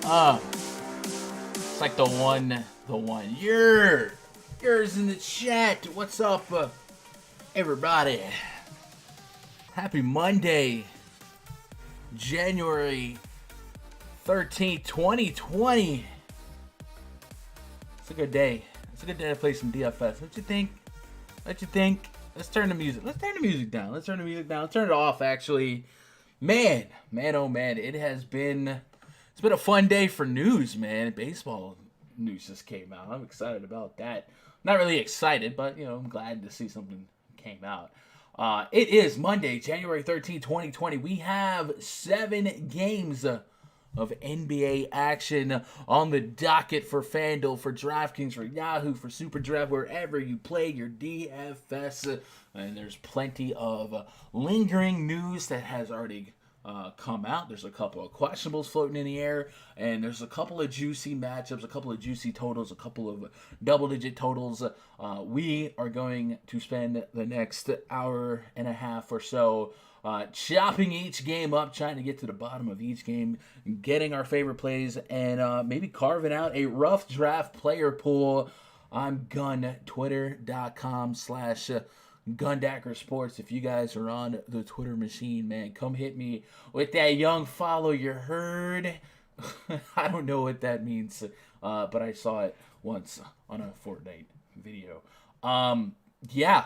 It's like the one. Yours in the chat. What's up, everybody? Happy Monday, January 13th, 2020. It's a good day. It's a good day to play some DFS. What you think? Let's turn the music. Let's turn the music down. Let's turn it off, actually. Man, oh man. It's been a fun day for news, man. Baseball news just came out. I'm excited about that. Not really excited, but, I'm glad to see something came out. It is Monday, January 13th, 2020. We have 7 games of NBA action on the docket for FanDuel, for DraftKings, for Yahoo, for SuperDraft, wherever you play your DFS. And there's plenty of lingering news that has already come out. There's a couple of questionables floating in the air, and there's a couple of juicy matchups, a couple of juicy totals, a couple of double-digit totals. We are going to spend the next hour and a half or so chopping each game up, trying to get to the bottom of each game, getting our favorite plays, and maybe carving out a rough draft player pool. I'm Gun, twitter.com/Gundacker Sports. If you guys are on the Twitter machine, man, come hit me with that young follow you heard. I don't know what that means, but I saw it once on a Fortnite video. Yeah,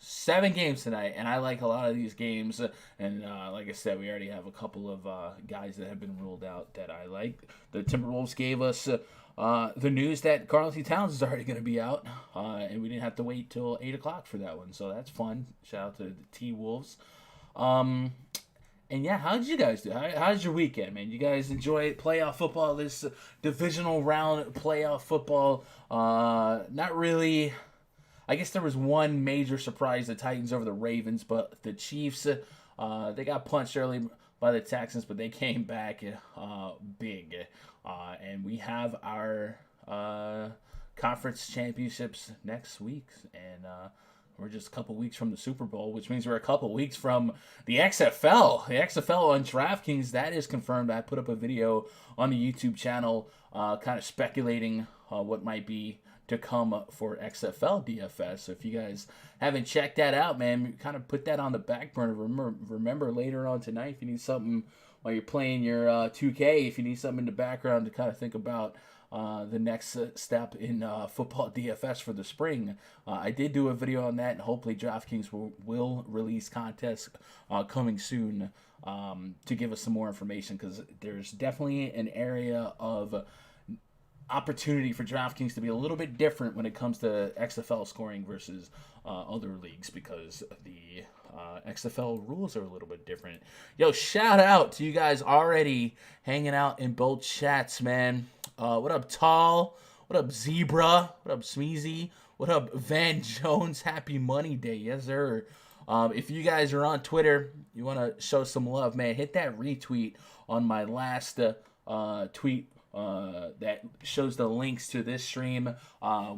7 games tonight, and I like a lot of these games. And like I said, we already have a couple of guys that have been ruled out that I like. The Timberwolves gave us the news that Karl-Anthony Towns is already going to be out, and we didn't have to wait till 8 o'clock for that one, so that's fun. Shout out to the T-Wolves. And yeah, how did you guys do? How's your weekend, man? You guys enjoy playoff football, this divisional round playoff football? Not really. I guess there was one major surprise, the Titans over the Ravens, but the Chiefs, they got punched early by the Texans, but they came back big. And we have our conference championships next week, and we're just a couple weeks from the Super Bowl, which means we're a couple weeks from the XFL. The XFL on DraftKings, that is confirmed. I put up a video on the YouTube channel kind of speculating what might be to come for XFL DFS. So if you guys haven't checked that out, man, kind of put that on the back burner. Remember later on tonight, if you need something while you're playing your 2K, if you need something in the background to kind of think about the next step in football DFS for the spring, I did do a video on that, and hopefully DraftKings will release contests coming soon to give us some more information, because there's definitely an area of opportunity for DraftKings to be a little bit different when it comes to XFL scoring versus other leagues, because the XFL rules are a little bit different. Yo, shout out to you guys already hanging out in both chats, man. What up, Tall? What up, Zebra? What up, Smeezy? What up, Van Jones? Happy Money Day. Yes, sir. If you guys are on Twitter, you want to show some love, man, hit that retweet on my last tweet that shows the links to this stream.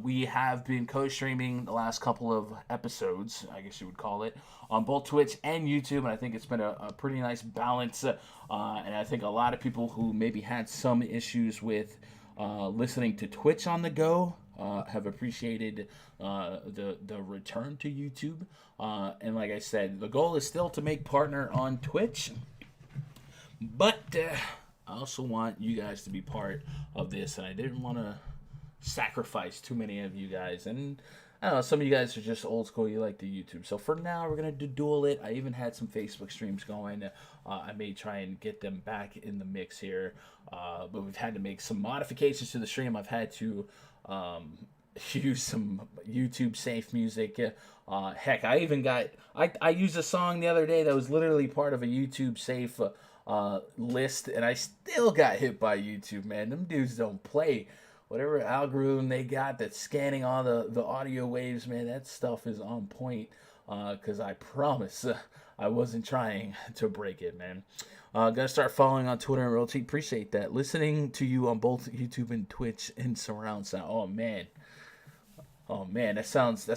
We have been co-streaming the last couple of episodes, I guess you would call it, on both Twitch and YouTube, and I think it's been a pretty nice balance, and I think a lot of people who maybe had some issues with listening to Twitch on the go have appreciated the return to YouTube, and like I said, the goal is still to make partner on Twitch, but I also want you guys to be part of this, and I didn't want to sacrifice too many of you guys. And I don't know, some of you guys are just old school, you like the YouTube. So for now, we're going to dual it. I even had some Facebook streams going. I may try and get them back in the mix here, but we've had to make some modifications to the stream. I've had to use some YouTube safe music. Heck, I even got, I used a song the other day that was literally part of a YouTube safe list, and I still got hit by YouTube, man. Them dudes don't play. Whatever algorithm they got that's scanning all the audio waves, man, that stuff is on point, because I promise I wasn't trying to break it, man. Gotta start following on Twitter and Realty. Appreciate that. Listening to you on both YouTube and Twitch in surround sound. Oh man, that sounds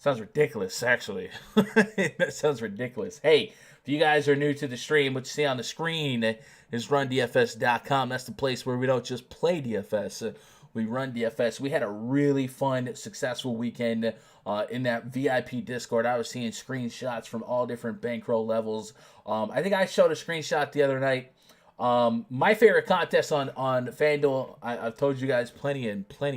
ridiculous, actually. That sounds ridiculous. Hey, if you guys are new to the stream, what you see on the screen is RunDFS.com. That's the place where we don't just play DFS. We run DFS. We had a really fun, successful weekend in that VIP Discord. I was seeing screenshots from all different bankroll levels. I think I showed a screenshot the other night. My favorite contest on FanDuel, I've told you guys plenty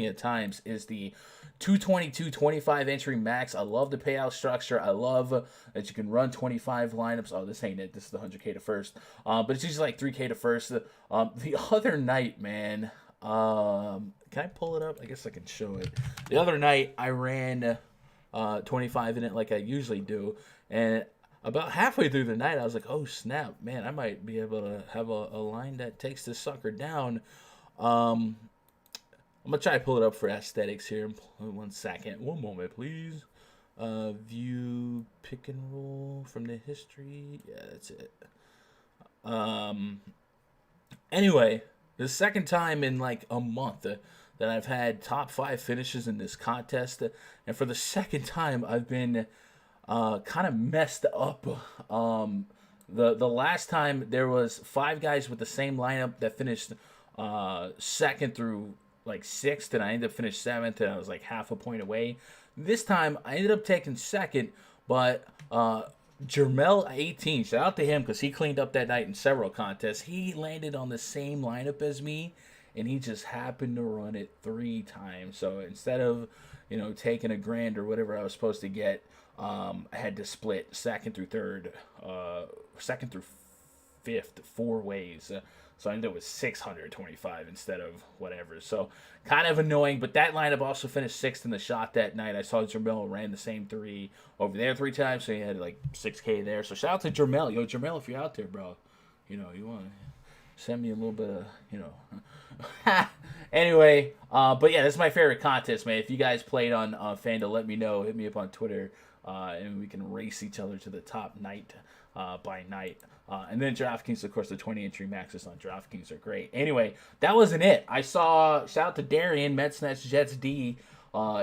of times, is the 222-25 entry max. I love the payout structure. I love that you can run 25 lineups. Oh, this ain't it. This is the 100K to first. But it's usually like 3K to first. The other night, man, can I pull it up? I guess I can show it. The other night, I ran 25 in it like I usually do. And about halfway through the night, I was like, oh, snap. Man, I might be able to have a line that takes this sucker down. I'm going to try to pull it up for aesthetics here. 1 second. One moment, please. View pick and roll from the history. Yeah, that's it. Anyway, the second time in like a month that I've had top 5 finishes in this contest. And for the second time, I've been kind of messed up. The last time there was 5 guys with the same lineup that finished second through like 6th, and I ended up finishing 7th, and I was like half a point away. This time I ended up taking second, but Jermel 18, shout out to him because he cleaned up that night in several contests. He landed on the same lineup as me, and he just happened to run it 3 times. So instead of taking a grand or whatever I was supposed to get, I had to split second through 5th 4 ways. So I ended up with 625 instead of whatever. So kind of annoying. But that lineup also finished 6th in the shot that night. I saw Jermel ran the same 3 over there 3 times. So he had like 6K there. So shout out to Jermel. Yo, Jermel, if you're out there, bro, you want to send me a little bit of, Anyway, but yeah, this is my favorite contest, man. If you guys played on FanDuel, let me know. Hit me up on Twitter. And we can race each other to the top night by night. And then DraftKings, of course, the 20 entry maxes on DraftKings are great. Anyway, that wasn't it. I saw, shout out to Darian, Mets Nets Jets D.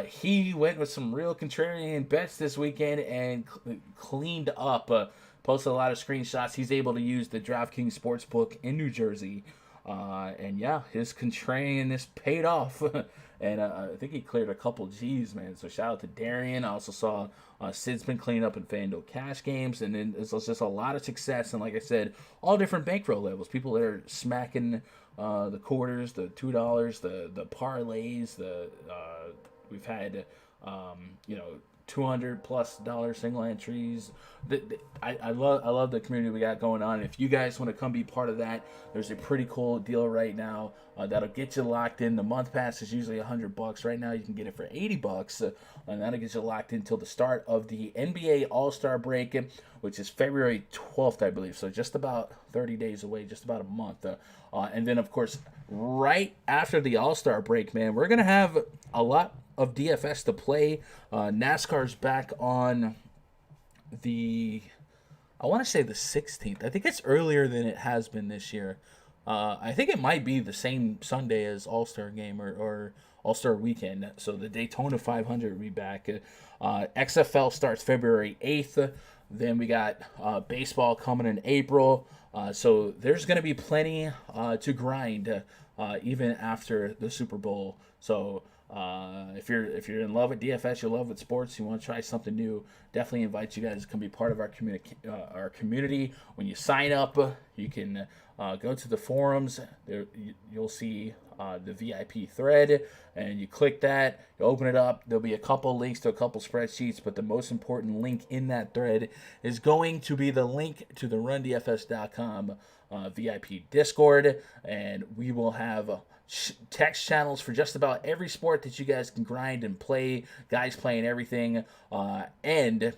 He went with some real contrarian bets this weekend and cleaned up. Posted a lot of screenshots. He's able to use the DraftKings Sportsbook in New Jersey. And yeah, his contrarianness paid off. And I think he cleared a couple G's, man. So shout out to Darian. I also saw Sid's been cleaning up in FanDuel cash games. And then there's just a lot of success. And like I said, all different bankroll levels. People that are smacking the quarters, the $2, the parlays. We've had, $200+ single entries. I love the community we got going on. If you guys want to come be part of that, there's a pretty cool deal right now that'll get you locked in. The month pass is usually $100. Right now you can get it for $80, and that'll get you locked in until the start of the NBA All-Star break, which is February 12th, I believe. So just about 30 days away, just about a month. And then of course, right after the All-Star break, man, we're gonna have a lot of DFS to play. NASCAR's back on I want to say the 16th. I think it's earlier than it has been this year. I think it might be the same Sunday as All-Star Game or All-Star Weekend. So the Daytona 500 will be back. XFL starts February 8th. Then we got baseball coming in April. So there's going to be plenty to grind even after the Super Bowl. So if you're in love with DFS, you're in love with sports, you want to try something new, definitely invite you guys to come be part of our community. When you sign up, you can go to the forums. There you'll see the VIP thread, and you click that, you open it up. There'll be a couple links to a couple spreadsheets, but the most important link in that thread is going to be the link to the RunDFS.com VIP Discord, and we will have text channels for just about every sport that you guys can grind and play, guys playing everything, and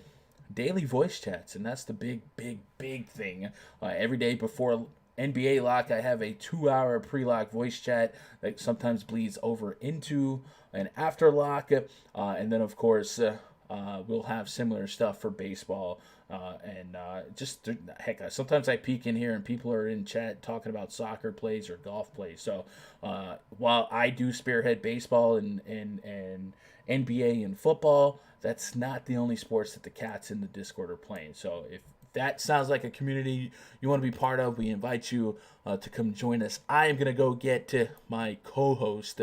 daily voice chats. And that's the big thing. Every day before NBA lock, I have a 2-hour pre-lock voice chat that sometimes bleeds over into an after lock, and then of course we'll have similar stuff for baseball. Sometimes I peek in here and people are in chat talking about soccer plays or golf plays. So while I do spearhead baseball and NBA and football, that's not the only sports that the cats in the Discord are playing. So if that sounds like a community you want to be part of, we invite you to come join us. I am going to go get to my co-host,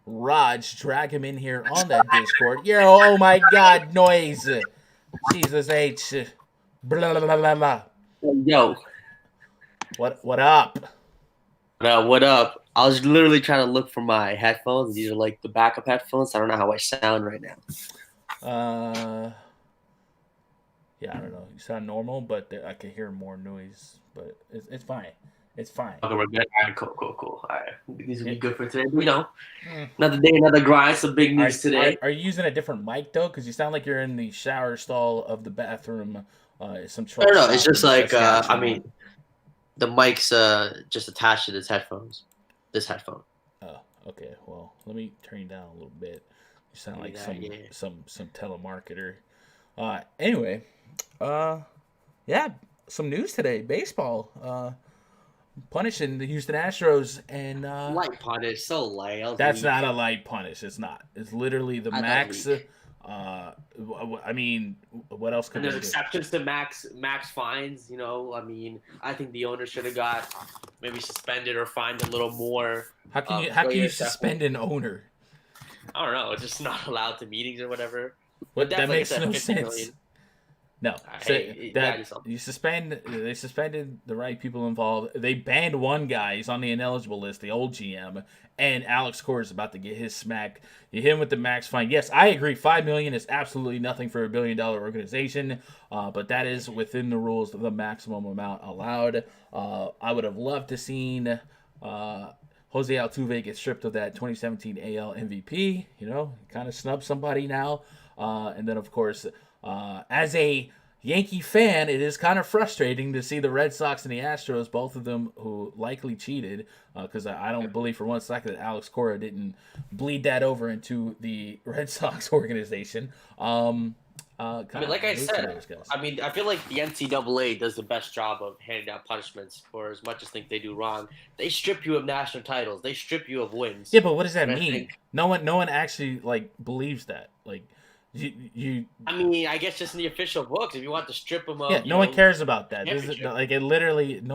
Raj, drag him in here on that Discord. Yo, oh my God, noise. Jesus H. Blah, blah, blah, blah, blah. Yo, What up? what up? I was literally trying to look for my headphones. These are like the backup headphones. I don't know how I sound right now. Yeah, I don't know. You sound normal, but I can hear more noise. But it's fine. It's fine. Okay, we're good. All right, cool. All right, these will be good for today. Another day, another grind. Some big news today. Are you using a different mic though? Because you sound like you're in the shower stall of the bathroom. Some truck. No. It's just like Saskatchewan. the mic's just attached to this headphones. This headphone. Oh, okay. Well, let me turn you down a little bit. You sound like some telemarketer. Anyway, yeah, some news today. Baseball. Punishing the Houston Astros and Light punish, so light. That's not a light punish. It's not. It's literally the max. I mean, what else could there's they do? exceptions to max fines. I mean, I think the owner should have got maybe suspended or fined a little more. How can you suspend an owner? I don't know. It's just not allowed to meetings or whatever. But that makes no sense. Million. No, they suspended the right people involved. They banned one guy. He's on the ineligible list, the old GM, and Alex Cora is about to get his smack. You hit him with the max fine. Yes, I agree. $5 million is absolutely nothing for $1 billion organization, but that is within the rules of the maximum amount allowed. I would have loved to seen Jose Altuve get stripped of that 2017 AL MVP. Kind of snub somebody now, and then of course. As a Yankee fan, it is kind of frustrating to see the Red Sox and the Astros, both of them who likely cheated, because I don't believe for one second that Alex Cora didn't bleed that over into the Red Sox organization. Like I said, I feel like the NCAA does the best job of handing out punishments for as much as think they do wrong. They strip you of national titles. They strip you of wins. Yeah, but what does that mean? No one actually believes that. I mean, I guess just in the official books, if you want to strip them of, no one cares about that. No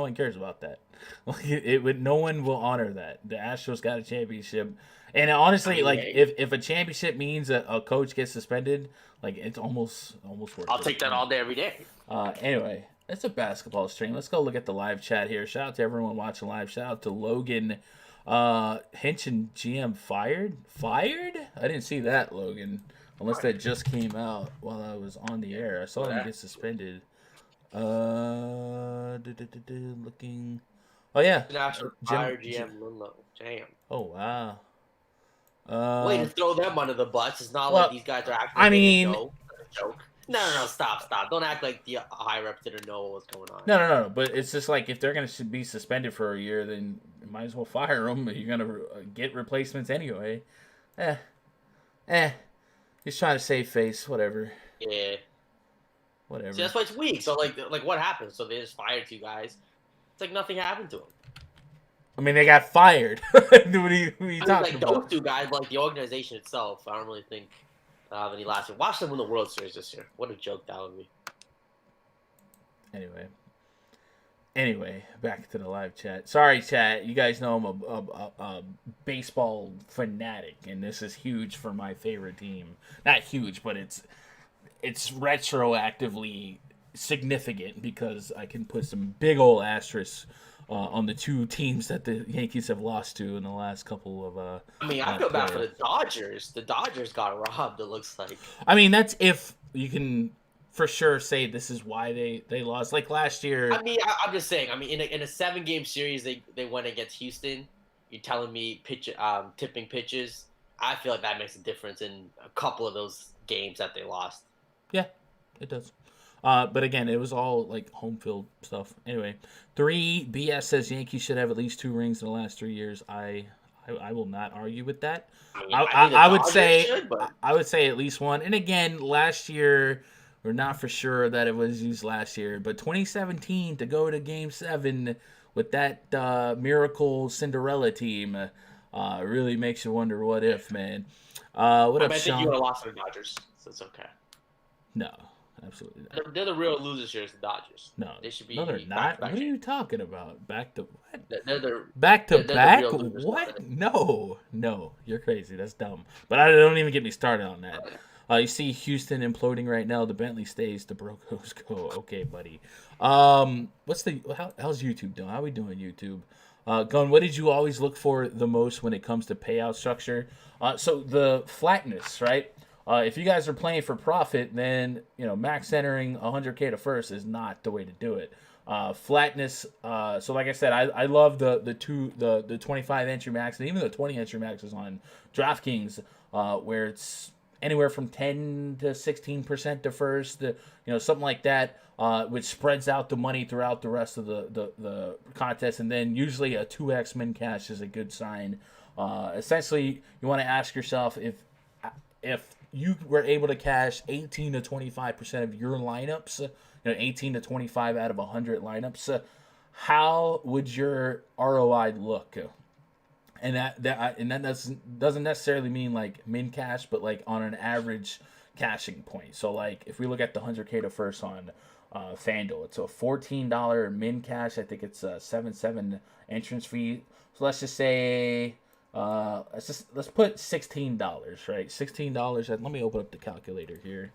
one cares about that. No one will honor that. The Astros got a championship, and honestly, if a championship means a coach gets suspended, it's almost worth it. I'll take that all day, every day. Anyway, it's a basketball stream. Let's go look at the live chat here. Shout out to everyone watching live. Shout out to Logan. Hinch and GM fired? I didn't see that, Logan. Unless that just came out while I was on the air. I saw him get suspended. Looking. Oh, yeah. GM Lunlo. Damn. Oh, wow. Way to throw them under the bus. It's not like these guys are acting a joke. No, stop. Don't act like the high reps didn't know what was going on. No. But it's just if they're going to be suspended for a year, then you might as well fire them. You're going to get replacements anyway. He's trying to save face, whatever. Yeah. Whatever. See, that's why it's weak. So, what happened? So they just fired two guys. It's like nothing happened to them. I mean, they got fired. What are you talking about? Those two guys, the organization itself, I don't really think have any lasting. Watch them win the World Series this year. What a joke that would be. Anyway, back to the live chat. Sorry, chat. You guys know I'm a baseball fanatic, and this is huge for my favorite team. Not huge, but it's retroactively significant because I can put some big old asterisks on the two teams that the Yankees have lost to in the last couple of. I feel bad for the Dodgers. The Dodgers got robbed. It looks like. I mean, that's if you can. For sure, say this is why they lost. Like last year. I'm just saying. In a 7-game series, they went against Houston. You're telling me tipping pitches. I feel like that makes a difference in a couple of those games that they lost. Yeah, it does. But again, it was all home field stuff. Anyway, 3BS says Yankees should have at least 2 rings in the last 3 years. I will not argue with that. I would say I would say at least 1. And again, last year. We're not for sure that it was used last year, but 2017 to go to Game 7 with that miracle Cinderella team really makes you wonder what if, man. What up, Sean? I think you would have lost to the Dodgers, so it's okay. No, Absolutely not. They're the real losers here. Is the Dodgers. No, they should be. No, they're not. What are you talking about? Back to what? Back to back? What? No, you're crazy. That's dumb. But I don't even get me started on that. You see Houston imploding right now. The Bentley stays. The Broncos go. Okay, buddy. How's YouTube doing? How are we doing, YouTube? Gunn, what did you always look for the most when it comes to payout structure? So the flatness, right? If you guys are playing for profit, then max entering 100K to first is not the way to do it. Flatness. So like I said, I love the 25 entry max and even the 20 entry maxes on DraftKings, where it's anywhere from 10 to 16% to first, something like that, which spreads out the money throughout the rest of the contest, and then usually a 2x min cash is a good sign. Essentially, you want to ask yourself if you were able to cash 18 to 25% of your lineups, 18 to 25 out of 100 lineups, how would your ROI look? And that doesn't necessarily mean like min cash, but like on an average cashing point. So like if we look at the 100K to first on FanDuel, it's a $14 min cash. I think it's a 7.7 entrance fee. So let's just say let's put $16, right? $16. Let me open up the calculator here.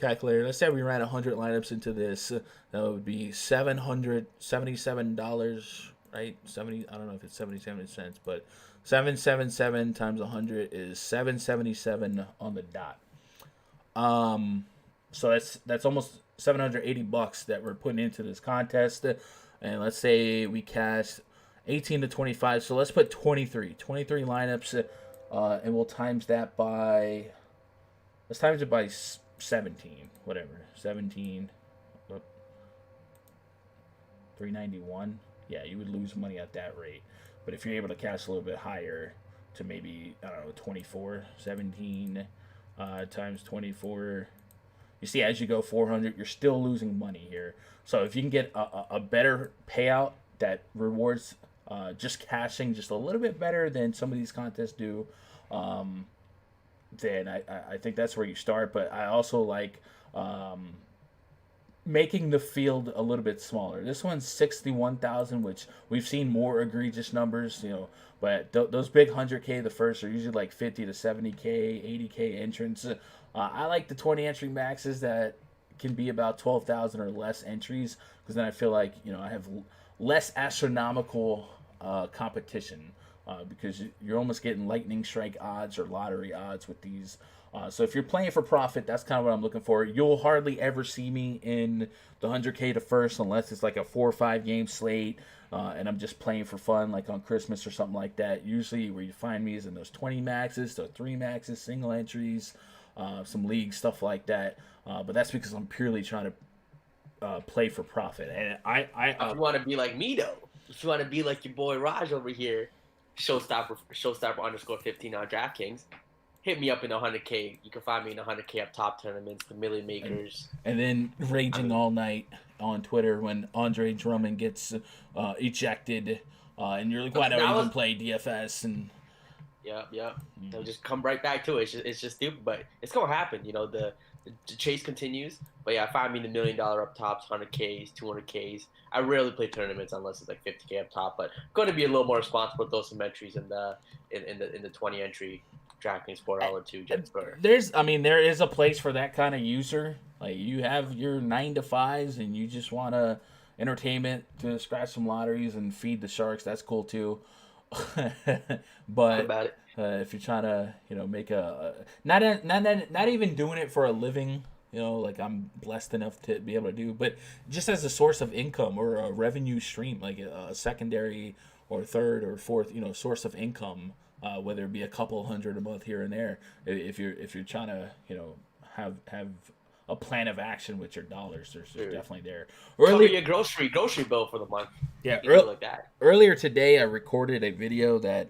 Let's say we ran 100 lineups into this. That would be $777, right? I don't know if it's 77 cents, but 777 times 100 is 777 on the dot. So that's almost $780 that we're putting into this contest. And let's say we cast 18 to 25. So let's put 23 lineups, and we'll times that by. Let's times it by 17, whatever. 17. 391. Yeah, you would lose money at that rate. But if you're able to cash a little bit higher to maybe, 24, 17 times 24. You see, as you go 400, you're still losing money here. So if you can get a better payout that rewards just cashing just a little bit better than some of these contests do, then I think that's where you start. But I also like making the field a little bit smaller. This one's 61,000, which we've seen more egregious numbers, but those big 100K, the first, are usually like 50 to 70K, 80K entrants. I like the 20 entry maxes that can be about 12,000 or less entries, because then I feel like, I have less astronomical competition. Because you're almost getting lightning strike odds or lottery odds with these. So if you're playing for profit, that's kind of what I'm looking for. You'll hardly ever see me in the 100K to first unless it's like a 4 or 5 game slate, and I'm just playing for fun, like on Christmas or something like that. Usually where you find me is in those 20 maxes, so 3 maxes, single entries, some leagues, stuff like that. But that's because I'm purely trying to play for profit. And if you want to be like me, though, if you want to be like your boy Raj over here, Showstopper _15 on DraftKings. Hit me up in the 100K. You can find me in the 100K up top tournaments, the Million Makers. And then raging all night on Twitter when Andre Drummond gets ejected, and you're like, why do I even play DFS? And Yep. They'll just come right back to it. It's just stupid, but it's gonna happen. The chase continues. But yeah, find me in the $1 million up tops, 100Ks, 200Ks. I rarely play tournaments unless it's like 50K up top, but I'm going to be a little more responsible with those some entries in the 20 entry DraftKings $4 2 there is a place for that kind of user. Like, you have your 9 to 5s and you just want to entertainment to scratch some lotteries and feed the sharks. That's cool too. But if you're trying to make not even doing it for a living, like I'm blessed enough to be able to do, but just as a source of income or a revenue stream, like a secondary or third or fourth source of income, whether it be a couple hundred a month here and there, if you're trying to have a plan of action with your dollars, there's definitely there. Cover your grocery bill for the month. Yeah, like that. Earlier today, I recorded a video that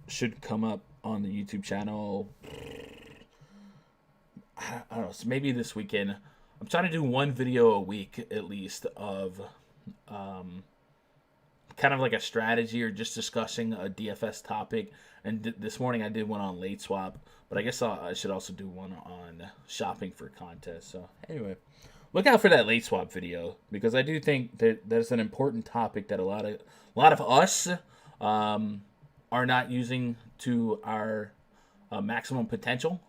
should come up on the YouTube channel. I don't know, so maybe this weekend. I'm trying to do one video a week at least of kind of like a strategy or just discussing a DFS topic. And this morning I did one on late swap, but I guess I should also do one on shopping for contests. So anyway, look out for that late swap video because I do think that that's an important topic that a lot of us are not using to our maximum potential.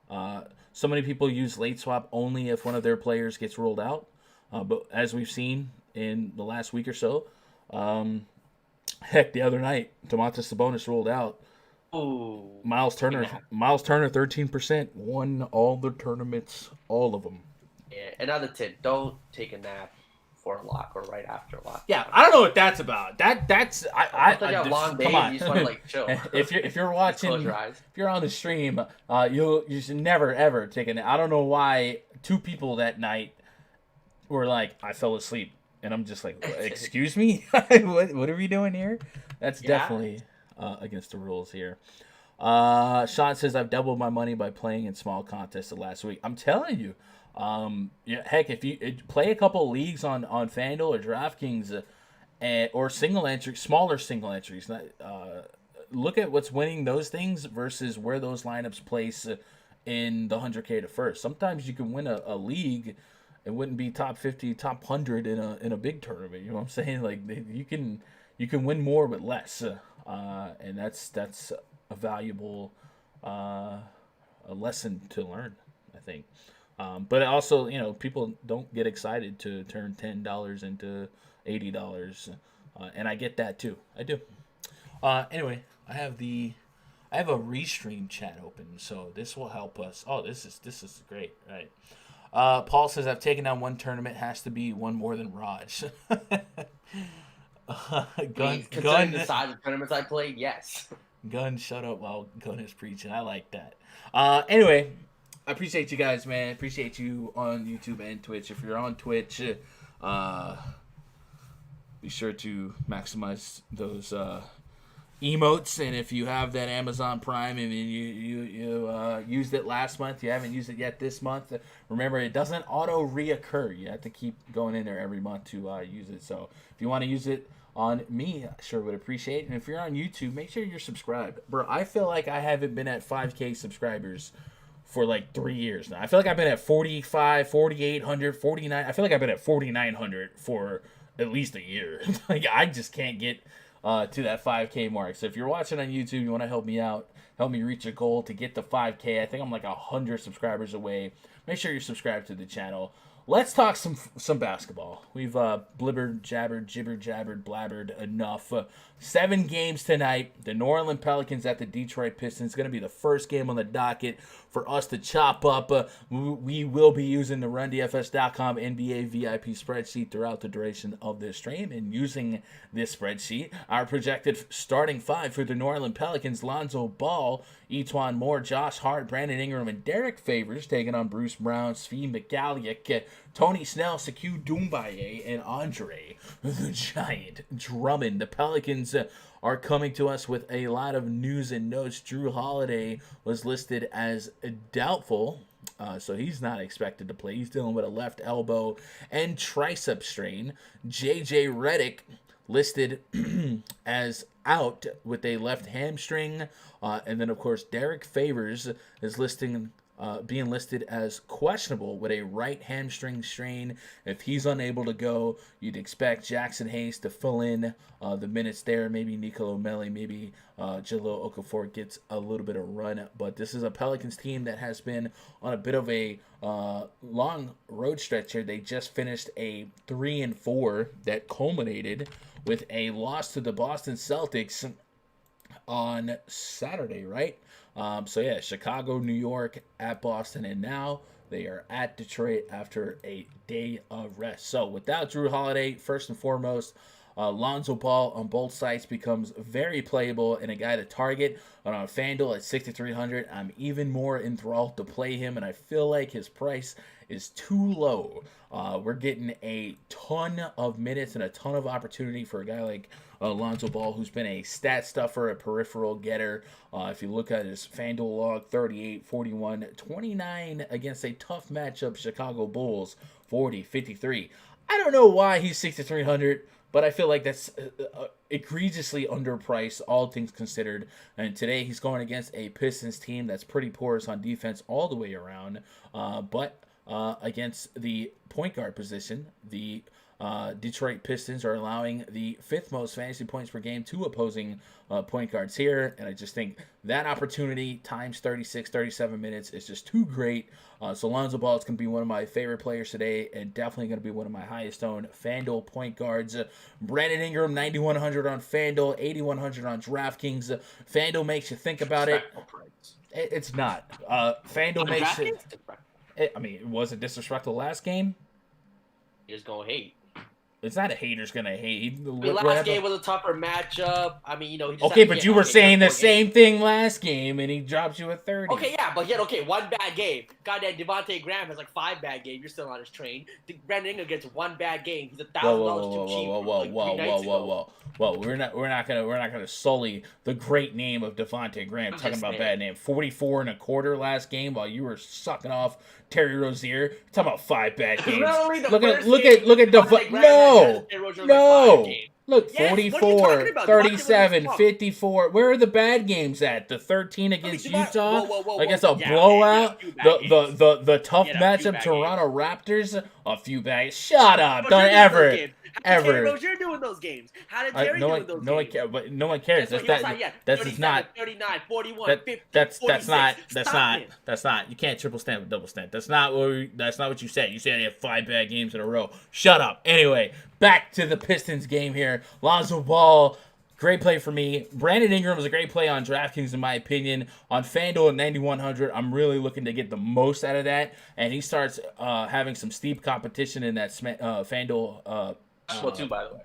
So many people use late swap only if one of their players gets rolled out. But as we've seen in the last week or so, heck, the other night, Domantas Sabonis rolled out. Ooh. Miles Turner, 13%, won all the tournaments, all of them. Yeah, another tip: don't take a nap for a lock or right after a lock. Yeah, I don't know what that's about. That's I a long day. Come on. You just want to like chill. if you're watching, close your eyes. If you're on the stream, you should never ever take a nap. I don't know why 2 people that night were like, I fell asleep. And I'm just like, excuse me? what are we doing here? That's definitely against the rules here. Sean says, I've doubled my money by playing in small contests the last week. I'm telling you. Heck, if you play a couple leagues on FanDuel or DraftKings or smaller single entries, look at what's winning those things versus where those lineups place in the 100K to first. Sometimes you can win a league. It wouldn't be top 50, top 100 in a big tournament. You know what I'm saying? Like you can win more with less, and that's a valuable a lesson to learn, I think. But also, people don't get excited to turn $10 into $80, and I get that too. I do. Anyway, I have a restream chat open, so this will help us. Oh, this is great, right? Paul says, I've taken down one tournament. Has to be one more than Raj. Considering the size of tournaments I play, yes. Gun, shut up while Gun is preaching. I like that. Anyway, I appreciate you guys, man. Appreciate you on YouTube and Twitch. If you're on Twitch, be sure to maximize those emotes, and if you have that Amazon Prime and you used it last month, you haven't used it yet this month, remember it doesn't auto reoccur. You have to keep going in there every month to use it. So if you want to use it on me, I sure would appreciate it. And if you're on YouTube, make sure you're subscribed. Bro, I feel like I haven't been at 5K subscribers for like 3 years now. I feel like I've been at 45, 4,800, 49. I feel like I've been at 4,900 for at least a year. Like I just can't get to that 5K mark. So if you're watching on YouTube, you want to help me out, help me reach a goal to get to 5K. I think I'm like 100 subscribers away. Make sure you're subscribed to the channel. Let's talk some basketball. We've blibbered, jabbered, gibbered, jabbered, blabbered enough. 7 games tonight. The New Orleans Pelicans at the Detroit Pistons. Going to be the first game on the docket for us to chop up. We will be using the RunDFS.com NBA VIP spreadsheet throughout the duration of this stream. And using this spreadsheet, our projected starting 5 for the New Orleans Pelicans: Lonzo Ball, Etuan Moore, Josh Hart, Brandon Ingram, and Derek Favors, taking on Bruce Brown, Svi Mykhailiuk, Tony Snell, Sekou Doumbouya, and Andre the Giant Drummond. The Pelicans are coming to us with a lot of news and notes. Drew Holiday was listed as doubtful, so he's not expected to play. He's dealing with a left elbow and tricep strain. J.J. Redick listed as out with a left hamstring. And then, of course, Derek Favors is being listed as questionable with a right hamstring strain. If he's unable to go, you'd expect Jackson Hayes to fill in the minutes there. Maybe Nicolo Melli, maybe Jahlil Okafor gets a little bit of run. But this is a Pelicans team that has been on a bit of a long road stretch here. They just finished a 3-4 that culminated with a loss to the Boston Celtics on Saturday, right? Chicago, New York, at Boston, and now they are at Detroit after a day of rest. So without Drew Holiday, first and foremost, Lonzo Ball on both sides becomes very playable and a guy to target. But on FanDuel at 6,300, I'm even more enthralled to play him, and I feel like his price is too low. We're getting a ton of minutes and a ton of opportunity for a guy like Lonzo Ball, who's been a stat stuffer, a peripheral getter. If you look at his FanDuel log, 38, 41, 29 against a tough matchup, Chicago Bulls, 40, 53. I don't know why he's 6,300, but I feel like that's egregiously underpriced, all things considered. And today he's going against a Pistons team that's pretty porous on defense all the way around. But against the point guard position, the Detroit Pistons are allowing the fifth most fantasy points per game to opposing point guards here. And I just think that opportunity times 36, 37 minutes is just too great. So Lonzo Ball is going to be one of my favorite players today and definitely going to be one of my highest owned FanDuel point guards. Brandon Ingram, 9,100 on FanDuel, 8,100 on DraftKings. FanDuel makes you think about it. It's not. FanDuel makes it. I mean, was it disrespectful last game? You're just going to hate. It's not a hater's gonna hate. The last game was a tougher matchup. I mean, he just okay, but you were saying the same thing last game, and he dropped you a 30. Okay, yeah, but one bad game. Goddamn, Devontae Graham has like 5 bad games. You're still on his train. Brandon Ingram gets 1 bad game. He's $1,000 too cheap. Whoa! We're not gonna sully the great name of Devontae Graham. Talking about bad name. 44 and a quarter last game while you were sucking off Terry Rozier. Talking about 5 bad games. Look at Devontae. No. Look, yes, 44, 37, 54. Where are the bad games at? The 13 against Utah? Against a blowout? The tough matchup, Toronto Raptors? A few bags. Shut up. Don't ever. Ever. Terry doing those games? How did Terry do those games? No one cares. That's not. 39, 41, 50, that's 46. That's not. You can't triple stamp with double stamp. That's not what you said. You said he had 5 bad games in a row. Shut up. Anyway, back to the Pistons game here. Lonzo Ball, great play for me. Brandon Ingram was a great play on DraftKings, in my opinion. On FanDuel at 9,100, I'm really looking to get the most out of that. And he starts having some steep competition in that FanDuel. Too, by the way.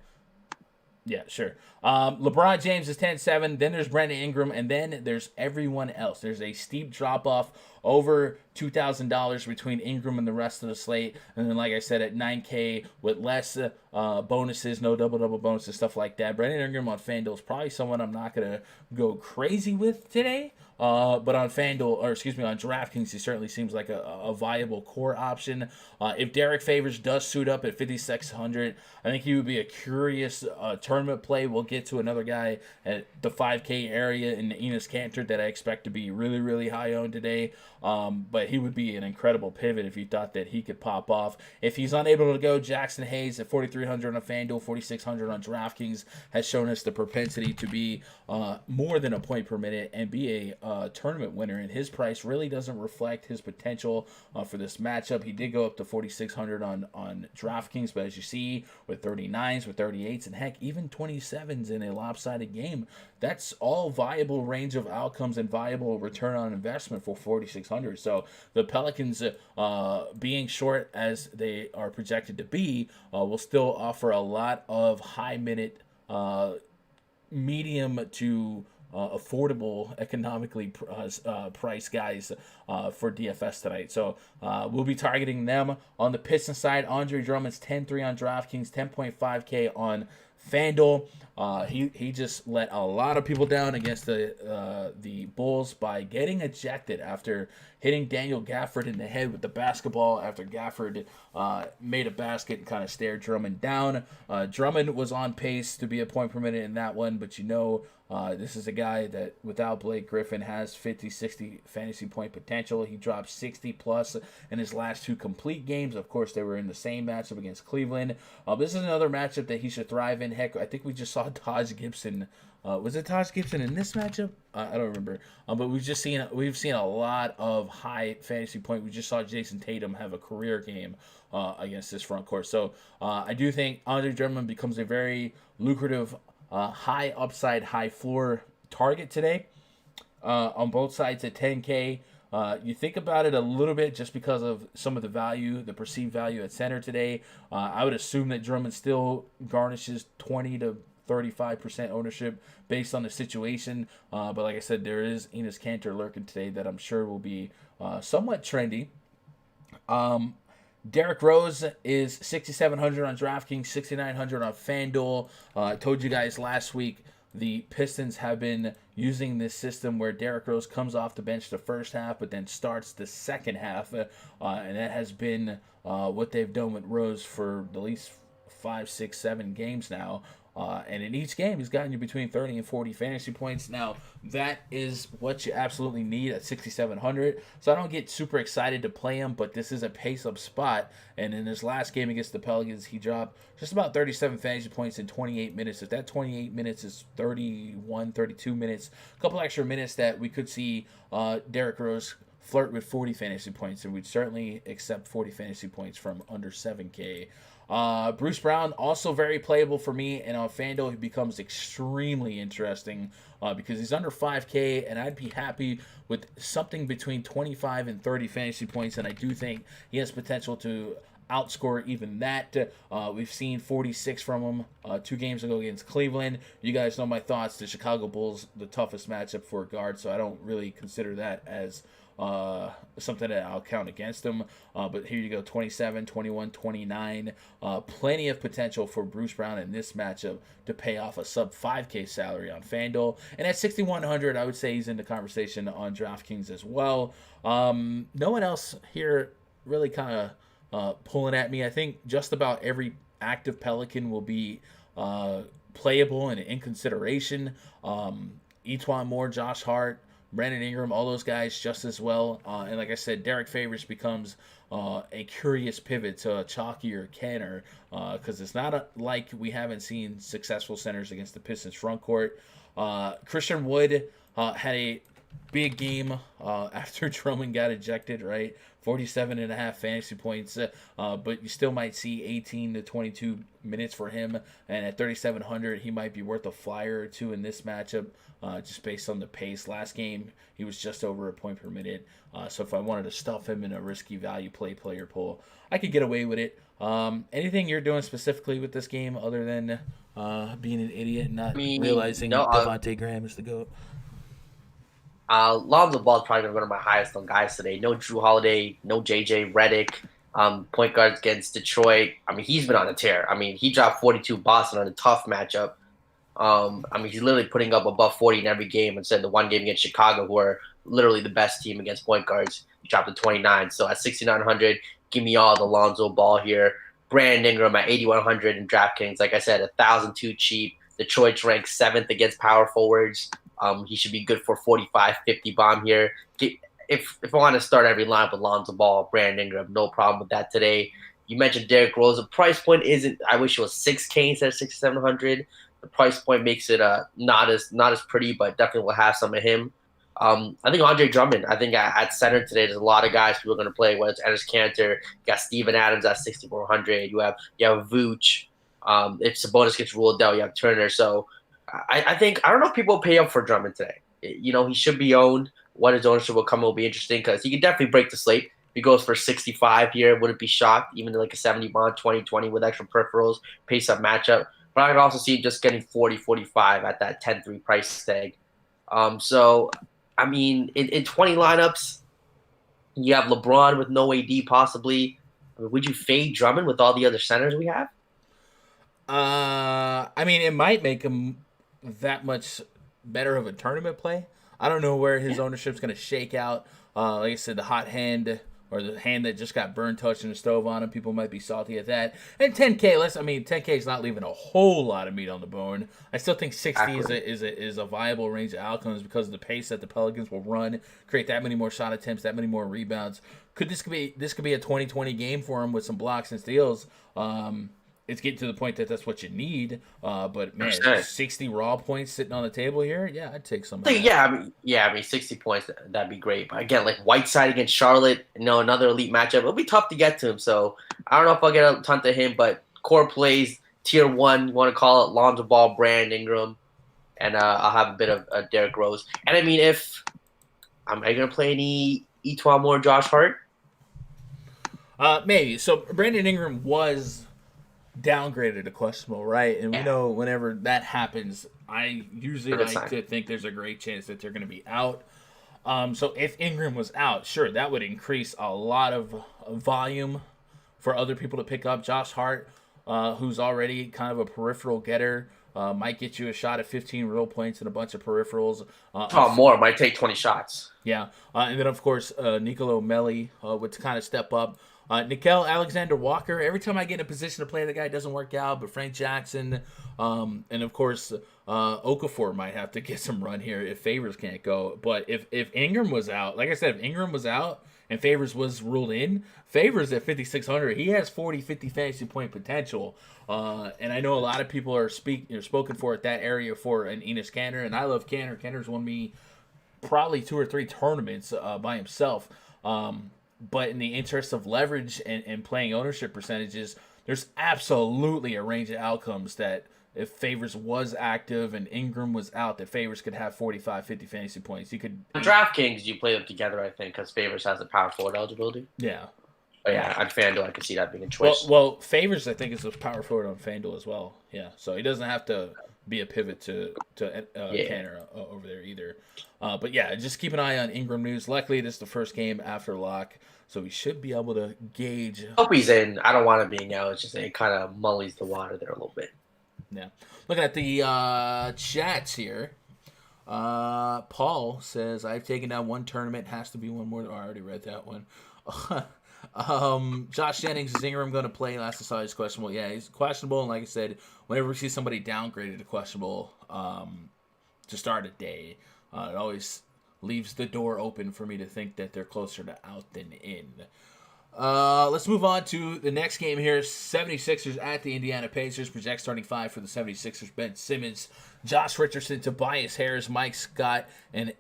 Yeah, sure. LeBron James is 10-7. Then there's Brandon Ingram, and then there's everyone else. There's a steep drop-off over $2,000 between Ingram and the rest of the slate. And then, like I said, at $9K with less bonuses, no double-double bonuses, stuff like that. Brandon Ingram on FanDuel is probably someone I'm not going to go crazy with today. But on FanDuel, on DraftKings, he certainly seems like a viable core option. If Derek Favors does suit up at 5,600, I think he would be a curious tournament play. We'll get to another guy at the 5K area in Enes Kanter that I expect to be really, really high owned today. But he would be an incredible pivot if you thought that he could pop off. If he's unable to go, Jackson Hayes at 4,300 on FanDuel, 4,600 on DraftKings has shown us the propensity to be more than a point per minute and be a tournament winner, and his price really doesn't reflect his potential for this matchup. He did go up to 4,600 on DraftKings, but as you see, with 39s, with 38s, and heck, even 27s in a lopsided game, that's all viable range of outcomes and viable return on investment for 4,600. So the Pelicans, being short as they are projected to be, will still offer a lot of high-minute, medium to affordable, economically priced guys for DFS tonight. So we'll be targeting them. On the Pistons side, Andre Drummond's 10-3 on DraftKings, 10.5K on FanDuel. He just let a lot of people down against the Bulls by getting ejected after hitting Daniel Gafford in the head with the basketball after Gafford made a basket and kind of stared Drummond down. Drummond was on pace to be a point per minute in that one, but this is a guy that without Blake Griffin has 50-60 fantasy point potential. He dropped 60 plus in his last 2 complete games. Of course, they were in the same matchup against Cleveland. This is another matchup that he should thrive in. Heck, I think we just saw Taj Gibson. Was it Taj Gibson in this matchup? I don't remember. But we've seen a lot of high fantasy point. We just saw Jason Tatum have a career game against this front court. So I do think Andre Drummond becomes a very lucrative high upside, high floor target today on both sides at 10K. You think about it a little bit just because of some of the value, the perceived value at center today. I would assume that Drummond still garnishes 20 to 35% ownership based on the situation. But like I said, there is Enes Kanter lurking today that I'm sure will be somewhat trendy. Derrick Rose is 6,700 on DraftKings, 6,900 on FanDuel. I told you guys last week the Pistons have been using this system where Derrick Rose comes off the bench the first half but then starts the second half. And that has been what they've done with Rose for at least 5, 6, 7 games now. And in each game, he's gotten you between 30 and 40 fantasy points. Now, that is what you absolutely need at 6,700. So I don't get super excited to play him, but this is a pace-up spot. And in his last game against the Pelicans, he dropped just about 37 fantasy points in 28 minutes. If that 28 minutes is 31, 32 minutes, a couple extra minutes that we could see Derrick Rose flirt with 40 fantasy points, and we'd certainly accept 40 fantasy points from under 7K. Bruce Brown, also very playable for me, and on FanDuel, he becomes extremely interesting because he's under 5K, and I'd be happy with something between 25 and 30 fantasy points, and I do think he has potential to outscore even that. We've seen 46 from him 2 games ago against Cleveland. You guys know my thoughts. The Chicago Bulls, the toughest matchup for a guard, so I don't really consider that as something that I'll count against him. But here you go, 27, 21, 29. Plenty of potential for Bruce Brown in this matchup to pay off a sub 5K salary on FanDuel. And at 6,100, I would say he's in the conversation on DraftKings as well. No one else here really kind of pulling at me. I think just about every active Pelican will be playable and in consideration. Etwan Moore, Josh Hart, Brandon Ingram, all those guys just as well. And like I said, Derek Favors becomes a curious pivot to a Chalky or Kenner because it's not like we haven't seen successful centers against the Pistons front court. Christian Wood had a big game after Drummond got ejected, right? 47.5 fantasy points, but you still might see 18 to 22 minutes for him. And at 3,700, he might be worth a flyer or two in this matchup, just based on the pace. Last game, he was just over a point per minute. So if I wanted to stuff him in a risky value player pool, I could get away with it. Anything you're doing specifically with this game other than being an idiot and not realizing Devontae Graham is the GOAT? Lonzo Ball is probably going to go to my highest on guys today. No Drew Holiday, no JJ Redick. Point guards against Detroit. I mean, he's been on a tear. I mean, he dropped 42 Boston on a tough matchup. I mean, he's literally putting up above 40 in every game instead of the one game against Chicago, who are literally the best team against point guards. He dropped to 29. So at 6,900, give me all the Lonzo Ball here. Brandon Ingram at 8,100 in DraftKings. Like I said, 1,002 cheap. Detroit's ranked 7th against power forwards. He should be good for 45, 50 bomb here. If I want to start every line with Lonzo Ball, Brandon Ingram, no problem with that today. You mentioned Derrick Rose. The price point isn't. I wish it was 6K instead of 6,700. The price point makes it not as pretty, but definitely will have some of him. I think Andre Drummond. I think at center today, there's a lot of guys people are going to play. Whether it's Enes Kanter, you got Steven Adams at 6,400. You have Vooch. If Sabonis gets ruled out, you have Turner. So I think I don't know if people will pay up for Drummond today. You know, he should be owned. What his ownership will come will be interesting because he could definitely break the slate. If he goes for 65 here, wouldn't be shocked. Even like a 70 bond, 20-20 with extra peripherals, pace up matchup. But I could also see just getting 40-45 at that 10-3 price tag. So, I mean, in 20 lineups, you have LeBron with no AD possibly. I mean, would you fade Drummond with all the other centers we have? I mean, it might make him that much better of a tournament play. I don't know where his ownership's going to shake out. Like I said, the hot hand or the hand that just got burned touching the stove on him, people might be salty at that. And 10K, 10K is not leaving a whole lot of meat on the bone. I still think 60 is a viable range of outcomes because of the pace that the Pelicans will run, create that many more shot attempts, that many more rebounds. This could be a 20-20 game for him with some blocks and steals. It's getting to the point that that's what you need. But man, 60 raw points sitting on the table here. Yeah, I'd take some. I mean, 60 points, that'd be great. But again, like Whiteside against Charlotte, another elite matchup. It'll be tough to get to him. So I don't know if I'll get a ton to him, but core plays, tier 1, you want to call it Lonzo Ball, Brandon Ingram, and I'll have a bit of Derrick Rose. And I mean, am I gonna play any Etwan Moore, Josh Hart? Maybe. So Brandon Ingram was downgraded to questionable, right? And we know whenever that happens, I usually like to think there's a great chance that they're going to be out. So if Ingram was out, sure, that would increase a lot of volume for other people to pick up. Josh Hart, who's already kind of a peripheral getter, Might get you a shot at 15 real points and a bunch of peripherals. More. Might take 20 shots. Yeah. And then, of course, Nicolo Melli would kind of step up. Nickel Alexander-Walker, every time I get in a position to play the guy, it doesn't work out. But Frank Jackson, and, of course, Okafor might have to get some run here if Favors can't go. But if Ingram was out, like I said, if Ingram was out and Favors was ruled in, Favors at 5,600, he has 40, 50 fantasy point potential. And I know a lot of people are spoken for at that area for an Enes Kanter, and I love Kanter. Kanter's won me probably 2 or 3 tournaments by himself. But in the interest of leverage and playing ownership percentages, there's absolutely a range of outcomes that if Favors was active and Ingram was out, that Favors could have 45, 50 fantasy points. You could On DraftKings, you play them together, I think, because Favors has the power forward eligibility. Yeah. But yeah, on FanDuel, I can see that being a choice. Well, Favors, I think, is a power forward on FanDuel as well. Yeah, so he doesn't have to be a pivot to Kanter over there either. But yeah, just keep an eye on Ingram news. Luckily, this is the first game after lock, so we should be able to gauge. Hope he's in. I don't want him being out. It's just it kind of mullies the water there a little bit. Yeah. Looking at the chats here, Paul says, I've taken down one tournament. Has to be one more. Oh, I already read that one. Josh Jennings, is Ingram going to play? Last I saw, he's questionable. Yeah, he's questionable. And like I said, whenever we see somebody downgraded to questionable to start a day, it always leaves the door open for me to think that they're closer to out than in. Let's move on to the next game here. 76ers at the Indiana Pacers. Project starting 5 for the 76ers. Ben Simmons, Josh Richardson, Tobias Harris, Mike Scott, and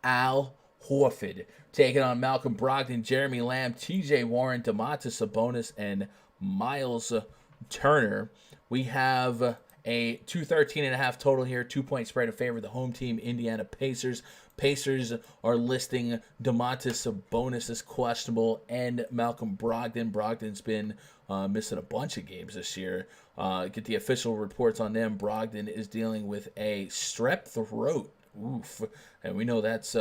Al Horford. Taking on Malcolm Brogdon, Jeremy Lamb, TJ Warren, Domantas Sabonis, and Miles Turner. We have a 213.5 total here. 2-point spread in favor of the home team, Indiana Pacers. Pacers are listing Domantas Sabonis as questionable and Malcolm Brogdon. Brogdon's been missing a bunch of games this year. Get the official reports on them. Brogdon is dealing with a strep throat. Oof. And we know that's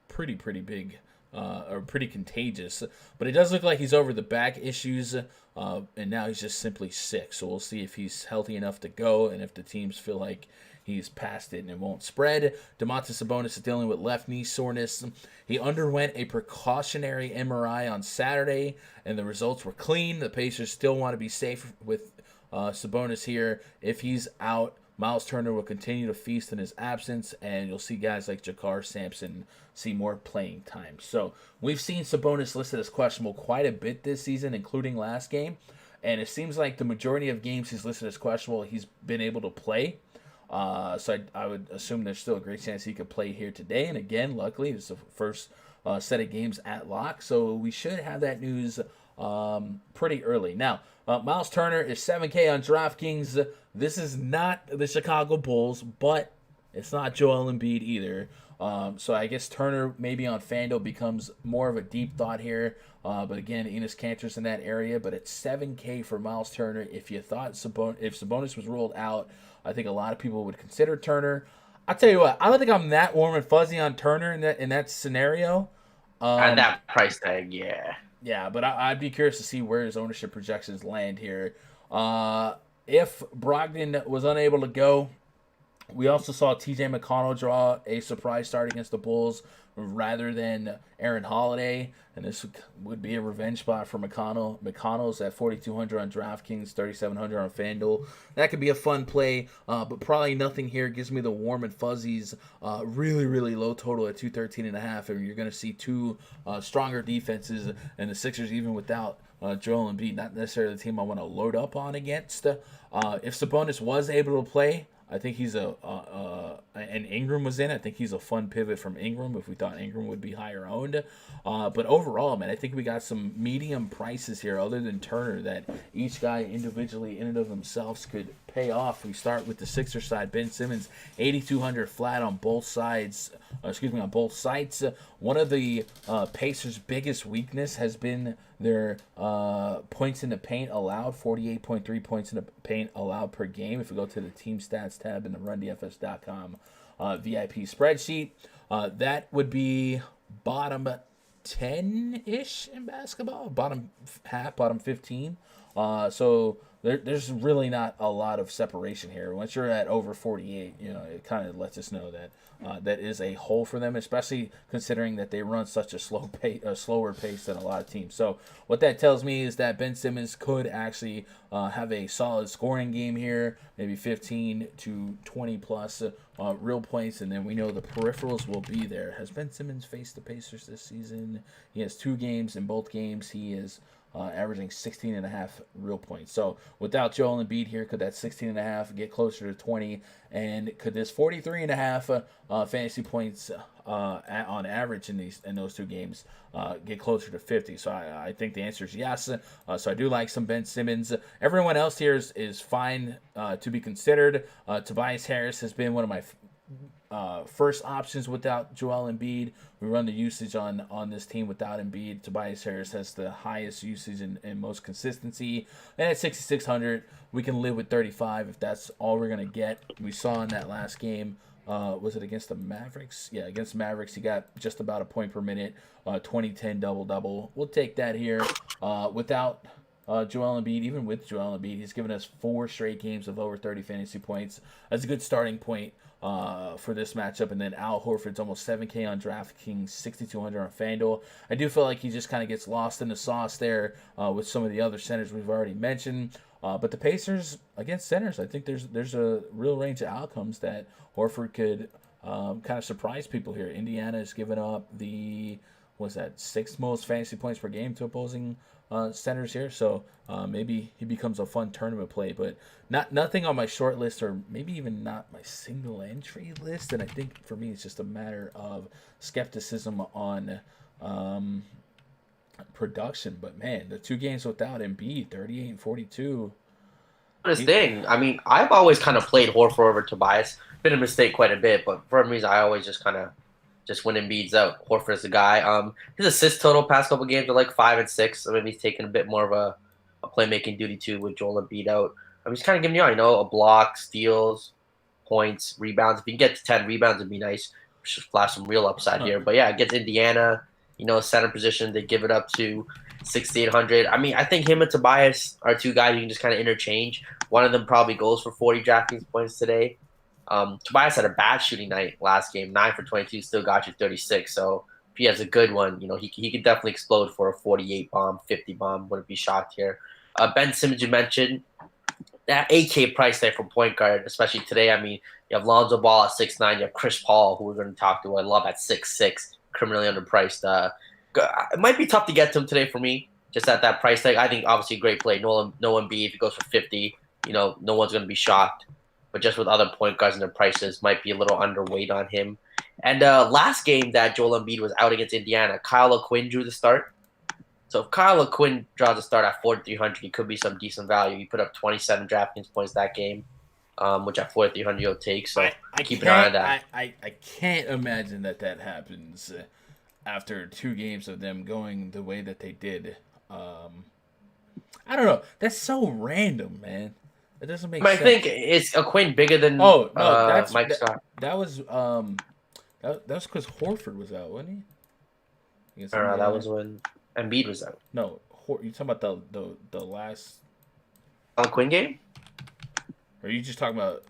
pretty big. Or pretty contagious, but it does look like he's over the back issues, and now he's just simply sick. So we'll see if he's healthy enough to go, and if the teams feel like he's past it and it won't spread. Domantas Sabonis is dealing with left knee soreness. He underwent a precautionary MRI on Saturday, and the results were clean. The Pacers still want to be safe with Sabonis here. If he's out, Miles Turner will continue to feast in his absence, and you'll see guys like Jakar Sampson see more playing time. So we've seen Sabonis listed as questionable quite a bit this season, including last game, and it seems like the majority of games he's listed as questionable, he's been able to play. So I would assume there's still a great chance he could play here today. And again, luckily, it's the first set of games at lock, so we should have that news pretty early. Now, Miles Turner is 7K on DraftKings. This is not the Chicago Bulls, but it's not Joel Embiid either. So I guess Turner maybe on FanDuel becomes more of a deep thought here. But again, Enes Kanter's in that area. But it's 7K for Miles Turner. If you thought if Sabonis was ruled out, I think a lot of people would consider Turner. I'll tell you what, I don't think I'm that warm and fuzzy on Turner in that scenario. At that price tag, yeah. Yeah, but I'd be curious to see where his ownership projections land here. If Brogdon was unable to go, we also saw TJ McConnell draw a surprise start against the Bulls rather than Aaron Holiday, and this would be a revenge spot for McConnell. McConnell's at 4,200 on DraftKings, 3,700 on FanDuel. That could be a fun play, but probably nothing here gives me the warm and fuzzies. Really low total at 213.5, and you're going to see two stronger defenses, and the Sixers even without Joel Embiid, not necessarily the team I want to load up on against. If Sabonis was able to play, I think he's and Ingram was in. I think he's a fun pivot from Ingram if we thought Ingram would be higher owned. But overall, man, I think we got some medium prices here other than Turner that each guy individually in and of themselves could pay off. We start with the Sixers side. Ben Simmons, 8,200 flat on both sides. On both sides. One of the Pacers' biggest weakness has been their points in the paint allowed, 48.3 points in the paint allowed per game. If we go to the team stats tab in the RunDFS.com VIP spreadsheet, that would be bottom 10-ish in basketball, bottom half, bottom 15. So there's really not a lot of separation here. Once you're at over 48, it kind of lets us know that that is a hole for them, especially considering that they run such a slower pace than a lot of teams. So what that tells me is that Ben Simmons could actually have a solid scoring game here, maybe 15 to 20 plus real points, and then we know the peripherals will be there. Has Ben Simmons faced the Pacers this season? He has 2 games. In both games, he is averaging 16.5 real points. So without Joel Embiid here, could that 16.5 get closer to 20? And could this 43.5 fantasy points on average in those 2 games get closer to 50? So I think the answer is yes. So I do like some Ben Simmons. Everyone else here is fine to be considered. Tobias Harris has been one of my first options without Joel Embiid. We run the usage on this team without Embiid. Tobias Harris has the highest usage and most consistency. And at 6,600, we can live with 35 if that's all we're going to get. We saw in that last game, was it against the Mavericks? Yeah, against the Mavericks, he got just about a point per minute, 20-10 double-double. We'll take that here. Without Joel Embiid, even with Joel Embiid, he's given us 4 straight games of over 30 fantasy points. That's a good starting point for this matchup. And then Al Horford's almost 7K on DraftKings, 6,200 on FanDuel. I do feel like he just kind of gets lost in the sauce there with some of the other centers we've already mentioned. But the Pacers against centers, I think there's a real range of outcomes that Horford could kind of surprise people here. Indiana has given up the 6th most fantasy points per game to opposing centers here, so maybe he becomes a fun tournament play, but nothing on my short list, or maybe even not my single entry list. And I think for me it's just a matter of skepticism on production. But man, the 2 games without Embiid, 38 and 42. This thing, I mean, I've always kind of played Horford over Tobias. Been a mistake quite a bit, but for some reason I always just kind of when Embiid's out, Horford's the guy. His assist total past couple games are like 5 and 6. I mean, he's taking a bit more of a playmaking duty too with Joel Embiid out. I'm just kind of giving you, a block, steals, points, rebounds. If you can get to 10 rebounds, it'd be nice. Just flash some real upside here. But yeah, against Indiana, center position, they give it up to 6,800. I mean, I think him and Tobias are 2 guys you can just kind of interchange. One of them probably goes for 40 DraftKings points today. Tobias had a bad shooting night last game, 9 for 22, still got you 36. So if he has a good one, he could definitely explode for a 48 bomb, 50 bomb. Wouldn't be shocked here. Ben Simmons, you mentioned that 8K price tag for point guard, especially today. I mean, you have Lonzo Ball at 6'9", you have Chris Paul, who we're going to talk to, I love, at 6'6", criminally underpriced. It might be tough to get to him today for me, just at that price tag. I think obviously great play. No Embiid, if he goes for 50, no one's going to be shocked. But just with other point guards and their prices, might be a little underweight on him. And last game that Joel Embiid was out against Indiana, Kyle O'Quinn drew the start. So if Kyle O'Quinn draws a start at 4,300, he could be some decent value. He put up 27 DraftKings points that game, which at 4,300 you'll take. So keep an eye on that. I can't imagine that happens after 2 games of them going the way that they did. I don't know. That's so random, man. It doesn't make sense. I think it's O'Quinn bigger than that's Mike Scott. That was because Horford was out, wasn't he? That was when Embiid was out. No, you talking about the last O'Quinn game? Or are you just talking about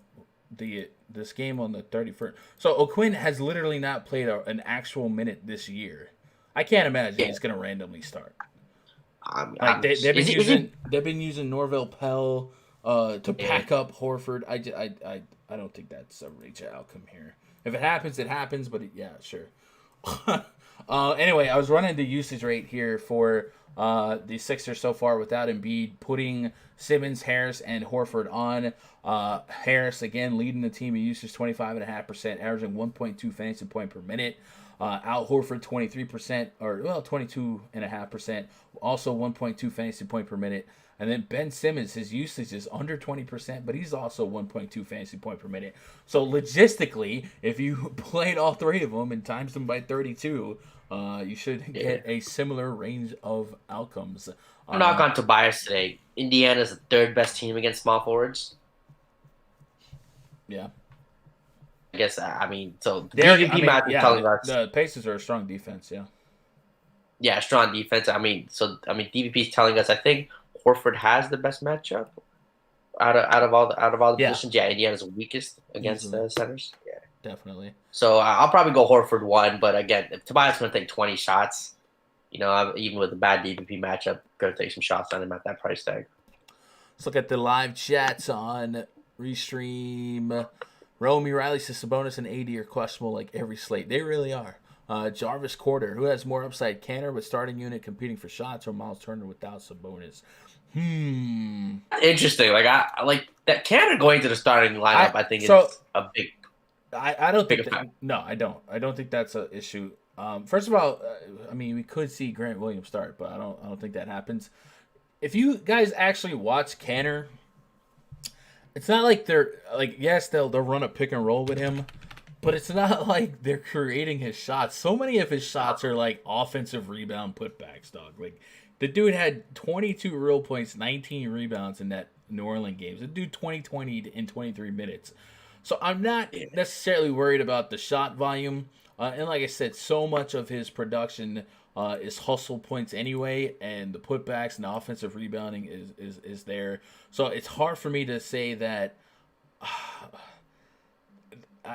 this game on the 31st? So O'Quinn has literally not played an actual minute this year. I can't imagine he's going to randomly start. They've been using Norvell Pell to pack up Horford. I don't think that's a reach outcome here. If it happens, it happens. But yeah, sure. Anyway, I was running the usage rate here for the Sixers so far without Embiid, putting Simmons, Harris, and Horford on. Harris again leading the team in usage, 25.5%, averaging 1.2 fantasy point per minute. Al Horford 23%, or 22.5%, also 1.2 fantasy point per minute. And then Ben Simmons, his usage is under 20%, but he's also 1.2 fantasy point per minute. So logistically, if you played all 3 of them and times them by 32, you should get a similar range of outcomes. Knock on Tobias today. Indiana's the 3rd best team against small forwards. Yeah. I guess, so DVP math is telling us. The Pacers are a strong defense, yeah. Yeah, strong defense. DVP is telling us, I think Horford has the best matchup. Out of all the Yeah, positions. Yeah, Indiana's the weakest against easily, the centers. Yeah. definitely. So I'll probably go Horford 1, but again, if Tobias going to take 20 shots, even with a bad DVP matchup, going to take some shots on him at that price tag. Let's look at the live chats on Restream. Romy Riley says Sabonis and AD are questionable like every slate. They really are. Jarvis Quarter, who has more upside, Canner with starting unit competing for shots, or Miles Turner without Sabonis? Interesting. I like that Canada going to the starting lineup. I think So is a big, I don't big think that. effect. No, I don't. I don't think that's an issue. First of all, I mean, we could see Grant Williams start, but I don't think that happens. If you guys actually watch Canner, it's not like they're like, yes, they'll run a pick and roll with him, but it's not like they're creating his shots. So many of his shots are like offensive rebound putbacks, dog. Like the dude had 22 real points, 19 rebounds in that New Orleans games. The dude 20 in 23 minutes. So I'm not Yeah. necessarily worried about the shot volume. And like I said, so much of his production is hustle points anyway, and the putbacks and the offensive rebounding is there. So it's hard for me to say that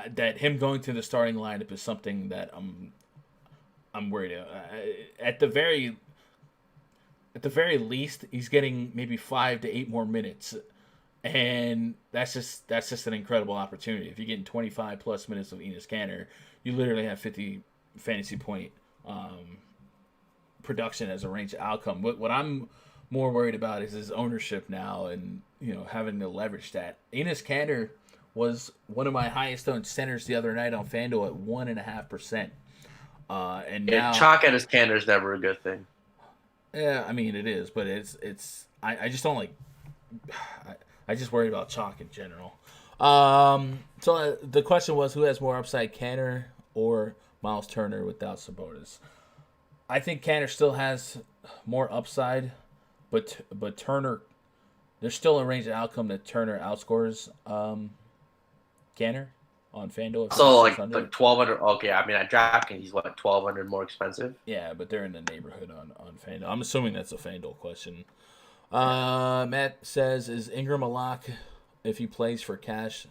that him going to the starting lineup is something that I'm worried about. At the very least, he's getting maybe 5 to 8 more minutes, and that's just an incredible opportunity. If you're getting 25 plus minutes of Enes Kanter, you literally have 50 fantasy point production as a range outcome. What I'm more worried about is his ownership now, and having to leverage that. Enes Kanter was one of my highest owned centers the other night on FanDuel at 1.5%. And Yeah, now, chalk at his Canada is never a good thing. yeah, I mean it is, but I just don't like. I just worry about chalk in general. So the question was, who has more upside, Kanter or Miles Turner without Sabonis? I think Kanter still has more upside, but Turner, there's still a range of outcome that Turner outscores Kanter on FanDuel at So 5,600. 1,200. Okay, I mean at DraftKings he's 1,200 more expensive. Yeah, but they're in the neighborhood on FanDuel. I'm assuming that's a FanDuel question. Matt says, is Ingram a lock if he plays for cash?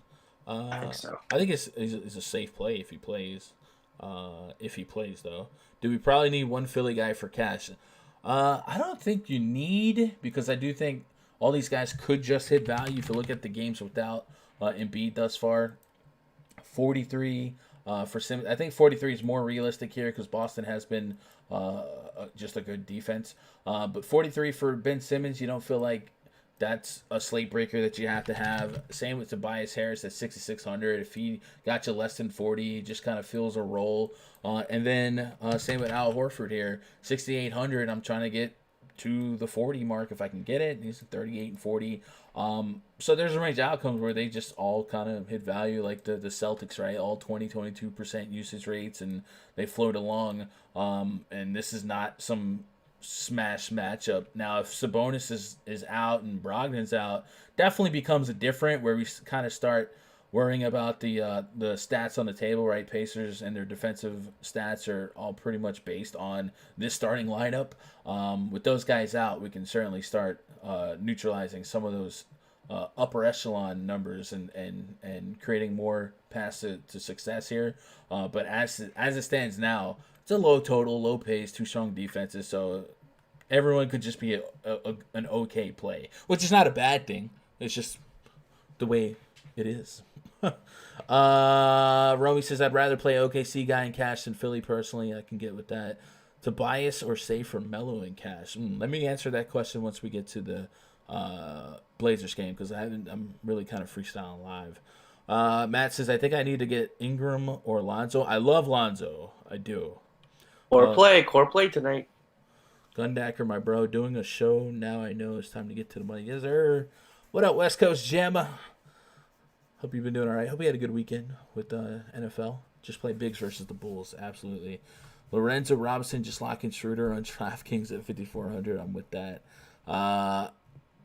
I think so. I think it's a safe play if he plays. If he plays, though. Do we probably need one Philly guy for cash? I don't think you need, because I do think all these guys could just hit value if you look at the games without Embiid thus far. 43 for Simmons. I think 43 is more realistic here because Boston has been just a good defense. But 43 for Ben Simmons, you don't feel like that's a slate breaker that you have to have. Same with Tobias Harris at 6,600. If he got you less than 40, he just kind of fills a role. And then same with Al Horford here, 6,800. I'm trying to get to the 40 mark if I can get it. He's at 38 and 40. So there's a range of outcomes where they just all kind of hit value, like the Celtics, right? All 22% usage rates, and they float along. And this is not some smash matchup. Now, if Sabonis is out and Brogdon's out, definitely becomes a different where we kind of start worrying about the stats on the table, right? Pacers and their defensive stats are all pretty much based on this starting lineup. With those guys out, we can certainly start neutralizing some of those upper echelon numbers and creating more paths to success here. But as it stands now, it's a low total, low pace, two strong defenses, so everyone could just be an okay play, which is not a bad thing. It's just the way it is. Romy says, I'd rather play OKC guy in cash than Philly personally. I can get with that. Tobias or save for Melo in cash? Let me answer that question once we get to the Blazers game, because I'm really kind of freestyling live. Matt says, I think I need to get Ingram or Lonzo. I love Lonzo. I do. Core play tonight. Gundacker, my bro, doing a show. Now I know it's time to get to the money. Yes, sir. What up, West Coast Gemma? Hope you've been doing all right. Hope you had a good weekend with NFL. Just play Bigs versus the Bulls. Absolutely. Lorenzo Robinson just locking Schroeder on DraftKings at 5,400. I'm with that.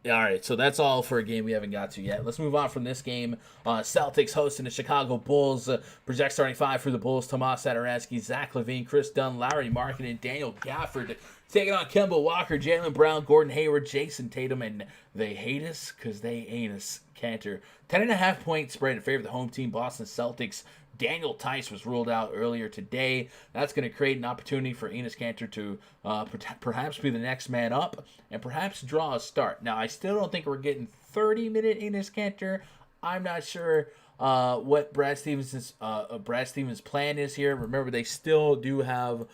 All right, so that's all for a game we haven't got to yet. Let's move on from this game. Celtics hosting the Chicago Bulls. Project starting five for the Bulls: Tomas Satoransky, Zach LaVine, Chris Dunn, Larry Markin, and Daniel Gafford. Taking on Kemba Walker, Jaylen Brown, Gordon Hayward, Jason Tatum, and they hate us because they ain't us. Cantor. 10.5-point spread in favor of the home team, Boston Celtics. Daniel Tice was ruled out earlier today. That's going to create an opportunity for Enes Kanter to perhaps be the next man up and perhaps draw a start. Now, I still don't think we're getting 30-minute Enes Kanter. I'm not sure what Brad Stevens' plan is here. Remember, they still do have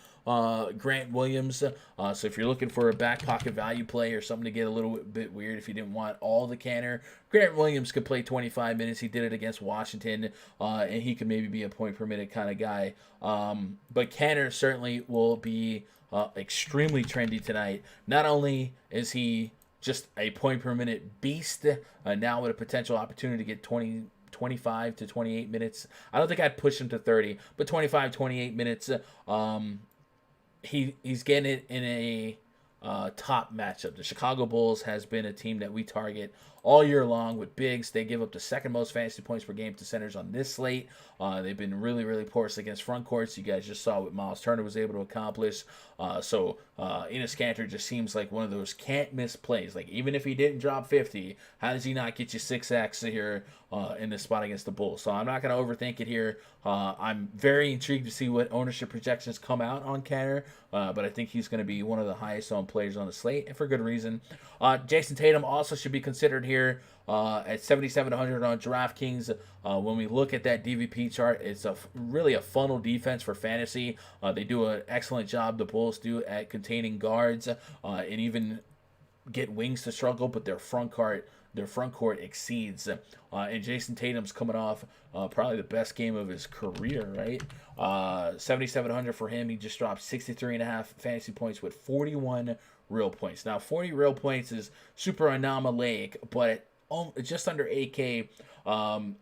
Grant Williams. So if you're looking for a back pocket value play or something to get a little bit weird, if you didn't want all the Kanter, Grant Williams could play 25 minutes. He did it against Washington, and he could maybe be a point per minute kind of guy. But Kanter certainly will be extremely trendy tonight. Not only is he just a point per minute beast, now with a potential opportunity to get 25 to 28 minutes. I don't think I'd push him to 30, but 25, 28 minutes. He's getting it in a top matchup. The Chicago Bulls has been a team that we target all year long with bigs. They give up the second most fantasy points per game to centers on this slate. They've been really, really porous against front courts. You guys just saw what Miles Turner was able to accomplish. So Enes Kanter just seems like one of those can't miss plays. Like, even if he didn't drop 50, how does he not get you 6x here in this spot against the Bulls? So I'm not going to overthink it here. I'm very intrigued to see what ownership projections come out on Kanter, but I think he's going to be one of the highest owned players on the slate, and for good reason. Jason Tatum also should be considered here at 7,700 on DraftKings. When we look at that DVP chart, it's really a funnel defense for fantasy. They do an excellent job, the Bulls do, at containing guards and even get wings to struggle, but their front court exceeds. And Jason Tatum's coming off probably the best game of his career, right? 7,700 for him. He just dropped 63.5 fantasy points with 41 real points. Now, 40 real points is super anomalic, but just under 8K.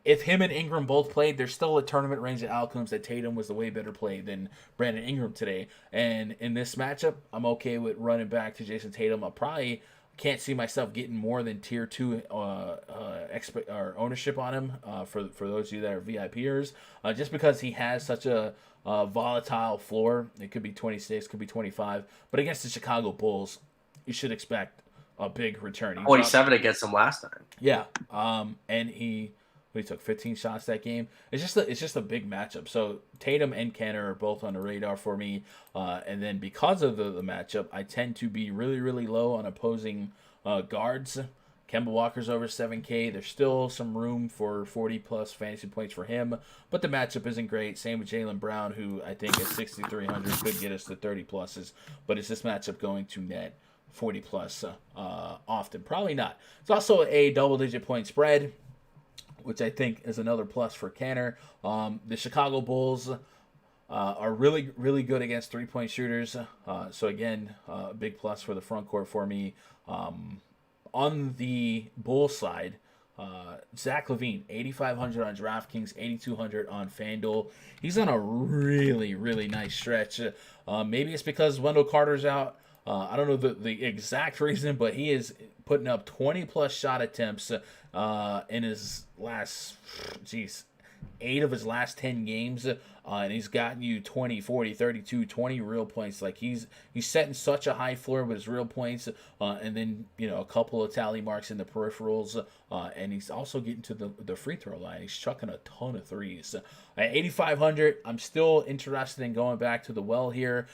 If him and Ingram both played, there's still a tournament range of outcomes that Tatum was the way better play than Brandon Ingram today. And in this matchup, I'm okay with running back to Jason Tatum. I probably can't see myself getting more than tier 2 ownership on him for those of you that are VIPers, just because he has such a volatile floor. It could be 26, could be 25, but against the Chicago Bulls, you should expect a big return. 27 against them last time. Yeah, and he took 15 shots that game. It's just a big matchup. So Tatum and Kanter are both on the radar for me, and then because of the matchup, I tend to be really, really low on opposing guards. Kemba Walker's over 7K. There's still some room for 40-plus fantasy points for him, but the matchup isn't great. Same with Jaylen Brown, who I think at 6,300 could get us to 30-pluses, but is this matchup going to net 40-plus often? Probably not. It's also a double-digit point spread, which I think is another plus for Kanter. The Chicago Bulls are really, really good against three-point shooters. So, again, a big plus for the front court for me. On the Bulls side, Zach LaVine, 8,500 on DraftKings, 8,200 on FanDuel. He's on a really, really nice stretch. Maybe it's because Wendell Carter's out. I don't know the exact reason, but he is putting up 20-plus shot attempts in his last, 8 of his last 10 games, and he's gotten you 20, 40, 32, 20 real points. Like, he's setting such a high floor with his real points, and then, a couple of tally marks in the peripherals, and he's also getting to the free throw line. He's chucking a ton of threes. At 8,500, I'm still interested in going back to the well here.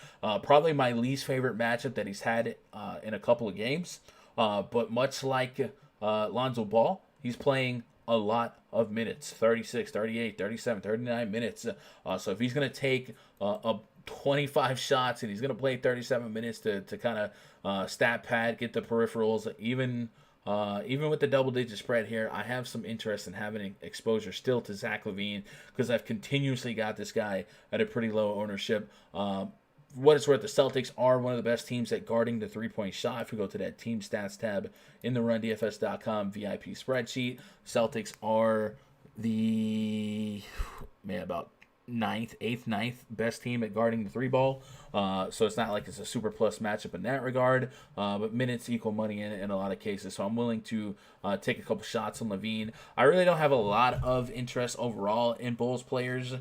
Probably my least favorite matchup that he's had in a couple of games, but much like Lonzo Ball, he's playing a lot of minutes, 36, 38, 37, 39 minutes. So if he's going to take 25 shots and he's going to play 37 minutes to kind of stat pad, get the peripherals, even with the double-digit spread here, I have some interest in having exposure still to Zach LaVine because I've continuously got this guy at a pretty low ownership. What it's worth, the Celtics are one of the best teams at guarding the three-point shot. If we go to that team stats tab in the RunDFS.com VIP spreadsheet, Celtics are about ninth best team at guarding the three ball. So it's not like it's a super plus matchup in that regard. But minutes equal money in a lot of cases. So I'm willing to take a couple shots on Levine. I really don't have a lot of interest overall in Bulls players.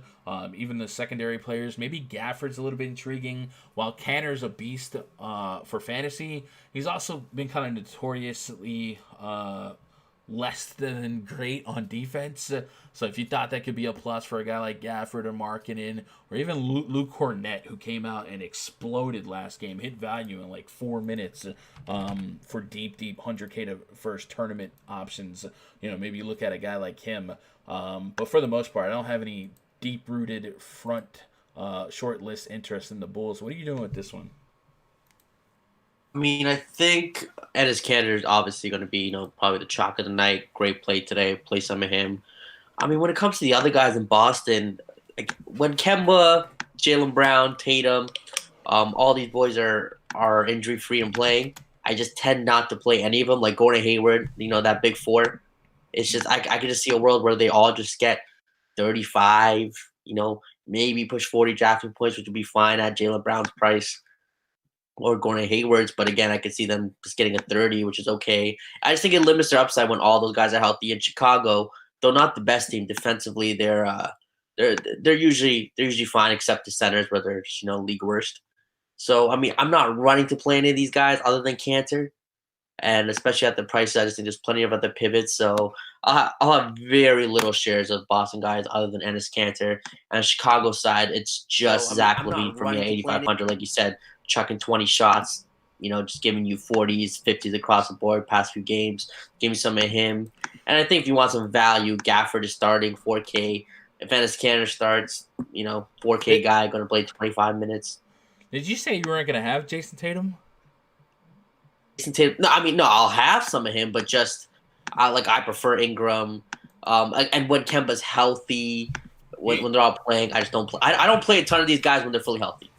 Even the secondary players. Maybe Gafford's a little bit intriguing. While Canner's a beast for fantasy, he's also been kind of notoriously less than great on defense. So if you thought that could be a plus for a guy like Gafford or Markkanen, or even Luke Cornett, who came out and exploded last game, hit value in like 4 minutes for deep 100K to first tournament options. Maybe you look at a guy like him. But for the most part, I don't have any deep-rooted front short list interest in the Bulls. What are you doing with this one? I mean, I think Enes Kanter is obviously going to be, probably the chalk of the night. Great play today. Play some of him. I mean, when it comes to the other guys in Boston, like when Kemba, Jaylen Brown, Tatum, all these boys are injury free and playing, I just tend not to play any of them. Like Gordon Hayward, that big four. It's just I can just see a world where they all just get 35. Maybe push 40 drafting points, which would be fine at Jaylen Brown's price. Or Gordon Hayward's, but again, I could see them just getting a 30, which is okay. I just think it limits their upside when all those guys are healthy. In Chicago, though not the best team defensively, they're usually fine, except the centers where they're just, league worst. So I mean, I'm not running to play any of these guys other than Cantor, and especially at the price, I just think there's plenty of other pivots. So I'll have very little shares of Boston guys other than Enes Kanter. And on Chicago side, it's just Zach LaVine for me at 8,500, like you said, chucking 20 shots, just giving you 40s, 50s across the board past few games. Give me some of him. And I think if you want some value, Gafford is starting 4K. If Enes Kanter starts, 4K guy going to play 25 minutes. Did you say you weren't going to have Jason Tatum? Jason Tatum? No, I'll have some of him, but just I prefer Ingram. And when Kemba's healthy, when they're all playing, I just don't play. I don't play a ton of these guys when they're fully healthy.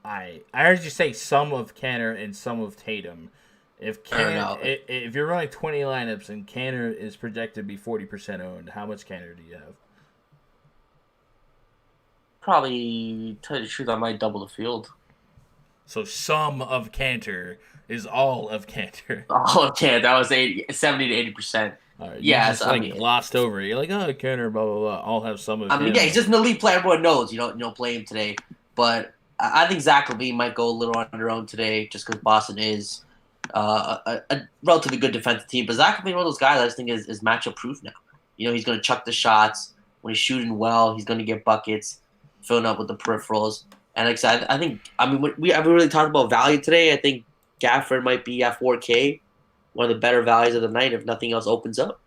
I heard you say some of Kanter and some of Tatum. If you're running 20 lineups and Kanter is projected to be 40% owned, how much Kanter do you have? Probably, tell you the truth, I might double the field. So some of Kanter is all of Kanter. All of Kanter, that was 70 to 80%. Right, yeah, glossed over. You're like, oh, Kanter, blah blah blah. I'll have some of. Yeah, he's just an elite player. Everyone knows. You don't play him today, but I think Zach LaVine might go a little underowned today just because Boston is a relatively good defensive team. But Zach LaVine, one of those guys I just think is matchup proof now. He's going to chuck the shots. When he's shooting well, he's going to get buckets, filling up with the peripherals. And like I said, I think, we haven't really talked about value today. I think Gafford might be at 4K, one of the better values of the night if nothing else opens up.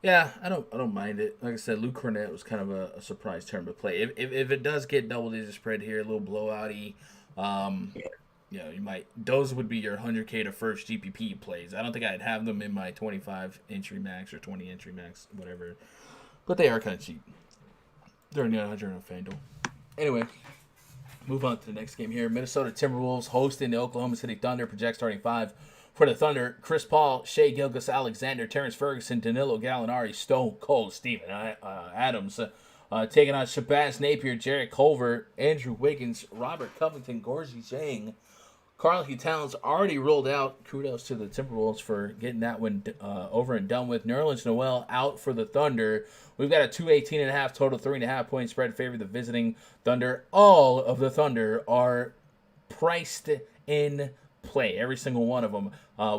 Yeah, I don't mind it. Like I said, Luke Cornett was kind of a surprise term to play. If it does get double-digit spread here, a little blowout-y, you might. Those would be your 100K to first GPP plays. I don't think I'd have them in my 25 entry max or 20 entry max, whatever. But they are kind of cheap. They're 900 on FanDuel. Anyway, move on to the next game here. Minnesota Timberwolves hosting the Oklahoma City Thunder. Project starting 5. For the Thunder, Chris Paul, Shai Gilgeous-Alexander, Terrence Ferguson, Danilo Gallinari, Stone Cold, Steven Adams, taking on Shabazz Napier, Jarrett Culver, Andrew Wiggins, Robert Covington, Gorgie Zhang. Karl-Anthony Towns already rolled out. Kudos to the Timberwolves for getting that one over and done with. Nerlens Noel out for the Thunder. We've got a 218.5 total, 3.5 point spread favor the visiting Thunder. All of the Thunder are priced in play, every single one of them.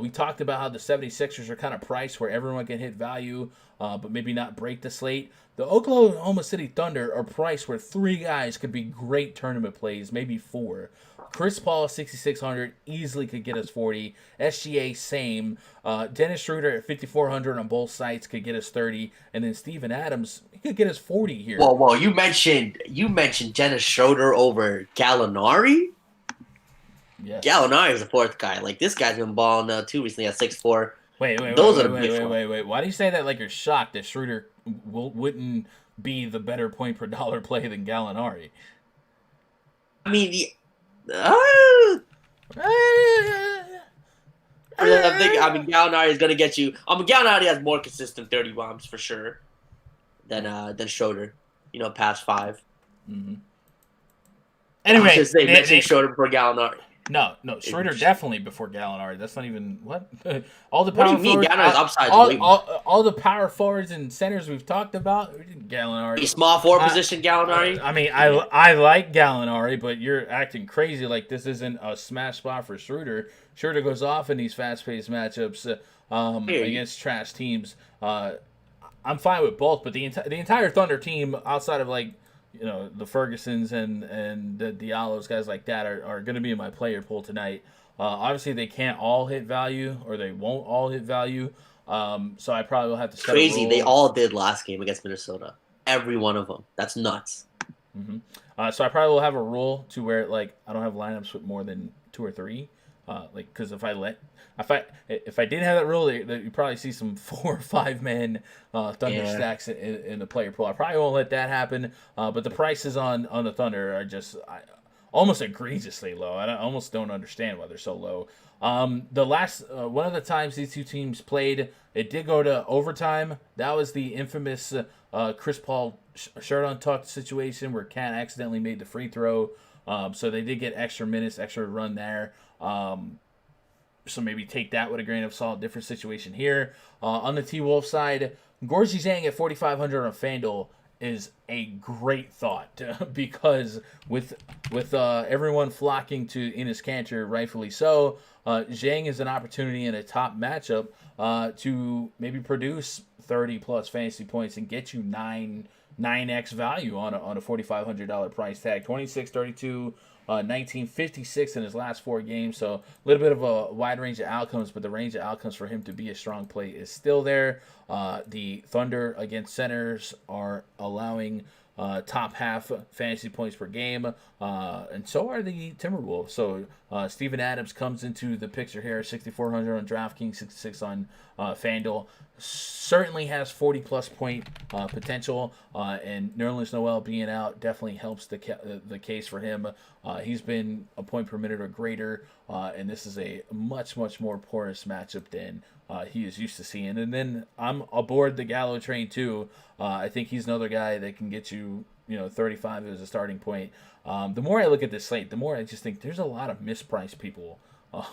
We talked about how the 76ers are kind of priced where everyone can hit value, but maybe not break the slate. The Oklahoma City Thunder are priced where 3 guys could be great tournament plays, maybe 4. Chris Paul, 6,600, easily could get us 40. SGA, same. Dennis Schroeder at 5,400 on both sites could get us 30. And then Steven Adams, he could get us 40 here. Whoa, you mentioned Dennis Schroeder over Gallinari? Yes. Gallinari is the 4th guy. Like, this guy's been balling too recently at 6'4". Wait. Why do you say that like you're shocked that Schroeder wouldn't be the better point per dollar play than Gallinari? I mean, Gallinari is going to get you. Gallinari has more consistent 30 bombs for sure than Schroeder. Past 5. Mm-hmm. Anyway, Anyway, they mentioned Schroeder before Gallinari. No, Schroeder definitely before Gallinari. That's not even what all the What do power you mean? forwards. Gallinari's upside's way more. All the power forwards and centers we've talked about. Gallinari. Small forward position, Gallinari. I mean, I like Gallinari, but you're acting crazy like this isn't a smash spot for Schroeder. Schroeder goes off in these fast-paced matchups against trash teams. I'm fine with both, but the entire Thunder team, outside of like the Fergusons and the Diallos, guys like that, are going to be in my player pool tonight. Obviously, they can't all hit value, or they won't all hit value. So I probably will have to set Crazy. a roll. They all did last game against Minnesota. Every one of them. That's nuts. Mm-hmm. So I probably will have a rule to where like I don't have lineups with more than 2 or 3. Because if I did have that rule, you probably see some 4 or 5 man Thunder stacks in the player pool. I probably won't let that happen. But the prices on the Thunder are just almost egregiously low. I almost don't understand why they're so low. The last one of the times these two teams played, it did go to overtime. That was the infamous Chris Paul shirt untucked situation where Cat accidentally made the free throw. So they did get extra minutes, extra run there. So maybe take that with a grain of salt. Different situation here. On the T-Wolf side, Gorgie Zhang at 4,500 on FanDuel is a great thought because with everyone flocking to Enes Kanter, rightfully so, Zhang is an opportunity in a top matchup to maybe produce 30-plus fantasy points and get you 9x value on a $4,500 price tag. 26, 32, 1956 in his last 4 games. So a little bit of a wide range of outcomes, but the range of outcomes for him to be a strong play is still there. The Thunder against centers are allowing top half fantasy points per game, and so are the Timberwolves. So Steven Adams comes into the picture here, 6,400 on DraftKings, 66 on FanDuel. Certainly has 40-plus point potential, and Nerlens Noel being out definitely helps the case for him. He's been a point per minute or greater, and this is a much, much more porous matchup than he is used to seeing. And then I'm aboard the Gallo train too. I think he's another guy that can get you, 35 as a starting point. The more I look at this slate, the more I just think there's a lot of mispriced people,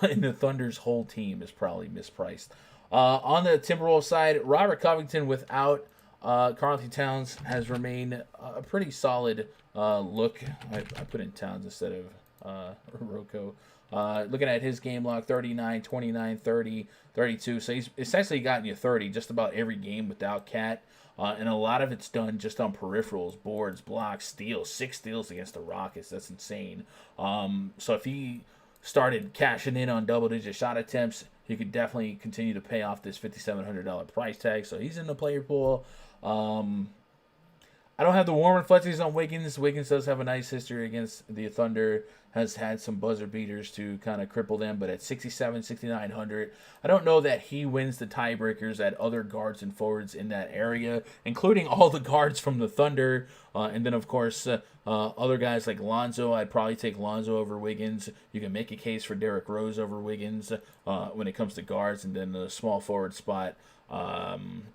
and the Thunder's whole team is probably mispriced. On the Timberwolves side, Robert Covington without Karl-Anthony Towns has remained a pretty solid look. I put in Towns instead of Rocco. Looking at his game log, 39, 29, 30, 32. So he's essentially gotten you 30 just about every game without Cat. And a lot of it's done just on peripherals, boards, blocks, steals. 6 steals against the Rockets. That's insane. So if he started cashing in on double-digit shot attempts, he could definitely continue to pay off this $5,700 price tag. So he's in the player pool. I don't have the warm and fuzzies on Wiggins. Wiggins does have a nice history against the Thunder. Has had some buzzer beaters to kind of cripple them. But at 6,700, 6,900, I don't know that he wins the tiebreakers at other guards and forwards in that area, including all the guards from the Thunder. And then, of course, other guys like Lonzo. I'd probably take Lonzo over Wiggins. You can make a case for Derrick Rose over Wiggins when it comes to guards. And then the small forward spot,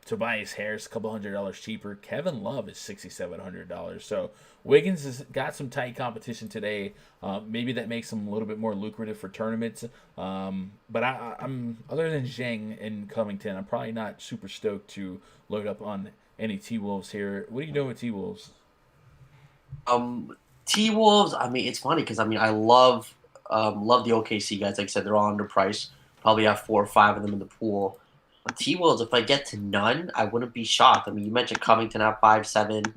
Tobias Harris, a couple $100 cheaper. Kevin Love is $6,700. So Wiggins has got some tight competition today. Maybe that makes him a little bit more lucrative for tournaments. But I'm other than Zhang and Covington, I'm probably not super stoked to load up on any T-Wolves here. What are you doing with T-Wolves? T-Wolves, I mean, it's funny because, I mean, I love the OKC guys. Like I said, they're all underpriced. Probably have 4 or 5 of them in the pool. But T-Wolves, if I get to none, I wouldn't be shocked. I mean, you mentioned Covington at 5'7",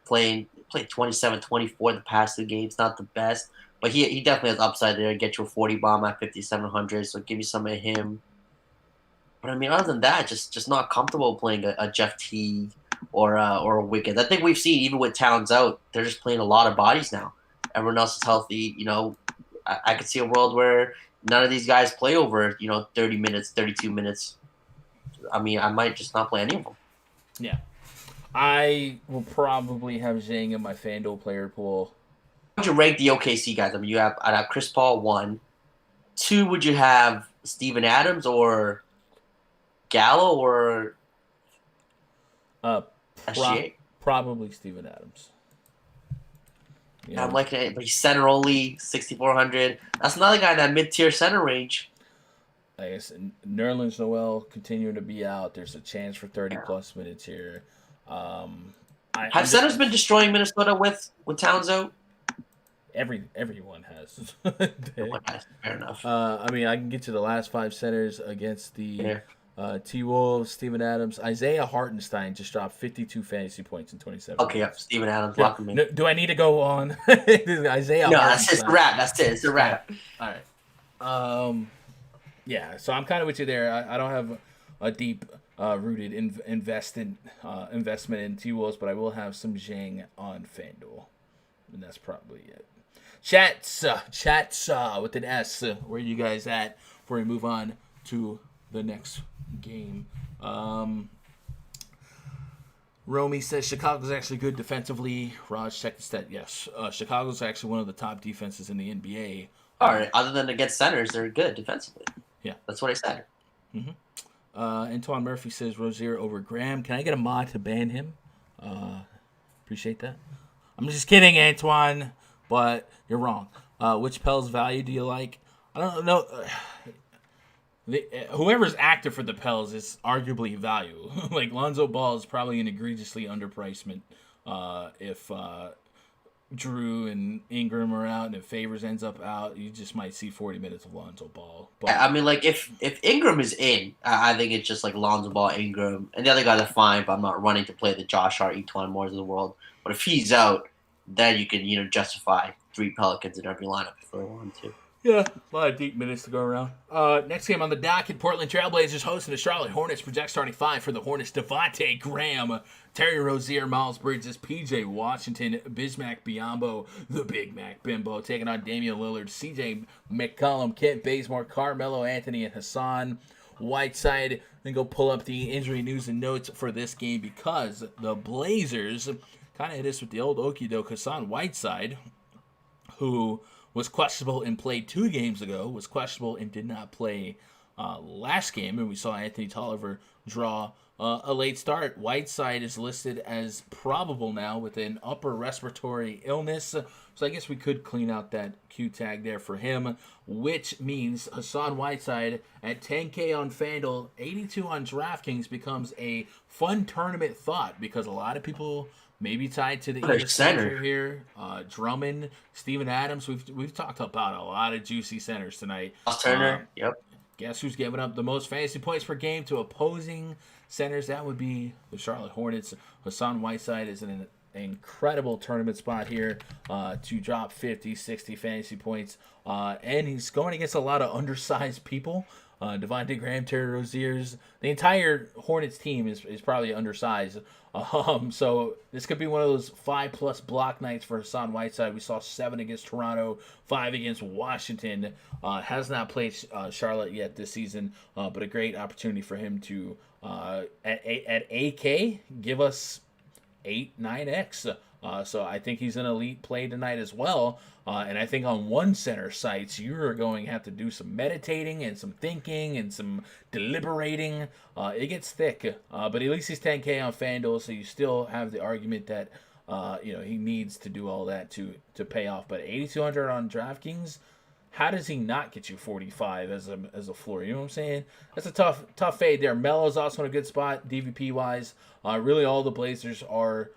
played 27, 24 the past 2 games. Not the best. But he definitely has upside there. Get you a 40 bomb at 5,700, so give me some of him. But, I mean, other than that, just not comfortable playing a Jeff Teague or a Wiggins. I think we've seen, even with Towns out, they're just playing a lot of bodies now. Everyone else is healthy. I could see a world where none of these guys play over, 30 minutes, 32 minutes. I mean, I might just not play any of them. Yeah. I will probably have Zhang in my FanDuel player pool. How would you rank the OKC guys? I mean, I'd have Chris Paul 1. 2, would you have Steven Adams or Gallo or SGA? Probably Steven Adams. Yeah. I'm liking it, but he's center only, 6,400. That's another guy in that mid-tier center range. I guess Nerlens Noel continuing to be out. There's a chance for 30-plus minutes here. Have centers been destroying Minnesota with Towns out? Everyone has. Fair enough. I mean, I can get you the last 5 centers against the T-Wolves. Steven Adams. Isaiah Hartenstein just dropped 52 fantasy points in 27 Okay, minutes. Yep. Steven Adams, lock him in. No, do I need to go on? Isaiah No, Hartenstein. it's a wrap. That's it. It's a wrap. All right. Yeah, so I'm kind of with you there. I don't have a deep rooted investment in T-Wolves, but I will have some Zhang on FanDuel. And that's probably it. Chats with an S. Where are you guys at before we move on to the next game? Romy says Chicago's actually good defensively. Raj, check the stat. Yes, Chicago's actually one of the top defenses in the NBA. All right, other than against centers, they're good defensively. Yeah. That's what I said. Mm-hmm. Antoine Murphy says Rozier over Graham. Can I get a mod to ban him? Appreciate that. I'm just kidding, Antoine, but you're wrong. Which Pels value do you like? I don't know. Whoever's active for the Pels is arguably value. Like Lonzo Ball is probably an egregiously underpricement if Drew and Ingram are out, and if Favors ends up out, you just might see 40 minutes of Lonzo Ball. But I mean, like if Ingram is in, I think it's just like Lonzo Ball, Ingram, and the other guys are fine. But I'm not running to play the Josh Hart, Etwan Moores of the world. But if he's out, then you can justify 3 Pelicans in every lineup if they want to. Yeah, a lot of deep minutes to go around. Next game on the docket, Portland Trailblazers hosting the Charlotte Hornets. Project starting 5 for the Hornets. Devontae Graham, Terry Rozier, Miles Bridges, P.J. Washington, Bismack Biyombo, the Big Mac Bimbo, taking on Damian Lillard, C.J. McCollum, Kent Bazemore, Carmelo Anthony, and Hassan Whiteside. Then go pull up the injury news and notes for this game because the Blazers kind of hit us with the old okie doke. Hassan Whiteside, who was questionable and played 2 games ago, was questionable and did not play last game, and we saw Anthony Tolliver draw a late start. Whiteside is listed as probable now with an upper respiratory illness, so I guess we could clean out that Q tag there for him, which means Hassan Whiteside at 10K on FanDuel, 82 on DraftKings becomes a fun tournament thought because a lot of people maybe tied to the center here. Drummond, Steven Adams. We've talked about a lot of juicy centers tonight. Turner, yep. Guess who's giving up the most fantasy points per game to opposing centers? That would be the Charlotte Hornets. Hassan Whiteside is in an incredible tournament spot here to drop 50, 60 fantasy points. And he's going against a lot of undersized people. Devontae Graham, Terry Rozier's. The entire Hornets team is probably undersized. So this could be one of those 5+ block nights for Hassan Whiteside. We saw 7 against Toronto, 5 against Washington. Has not played Charlotte yet this season, but a great opportunity for him to, at 8K, give us 8, 9X. So I think he's an elite play tonight as well. And I think on one center sites, you're going to have to do some meditating and some thinking and some deliberating. It gets thick. But at least he's 10K on FanDuel, so you still have the argument that he needs to do all that to pay off. But 8,200 on DraftKings, how does he not get you 45 as a floor? You know what I'm saying? That's a tough fade there. Melo's also in a good spot, DVP-wise. Really all the Blazers are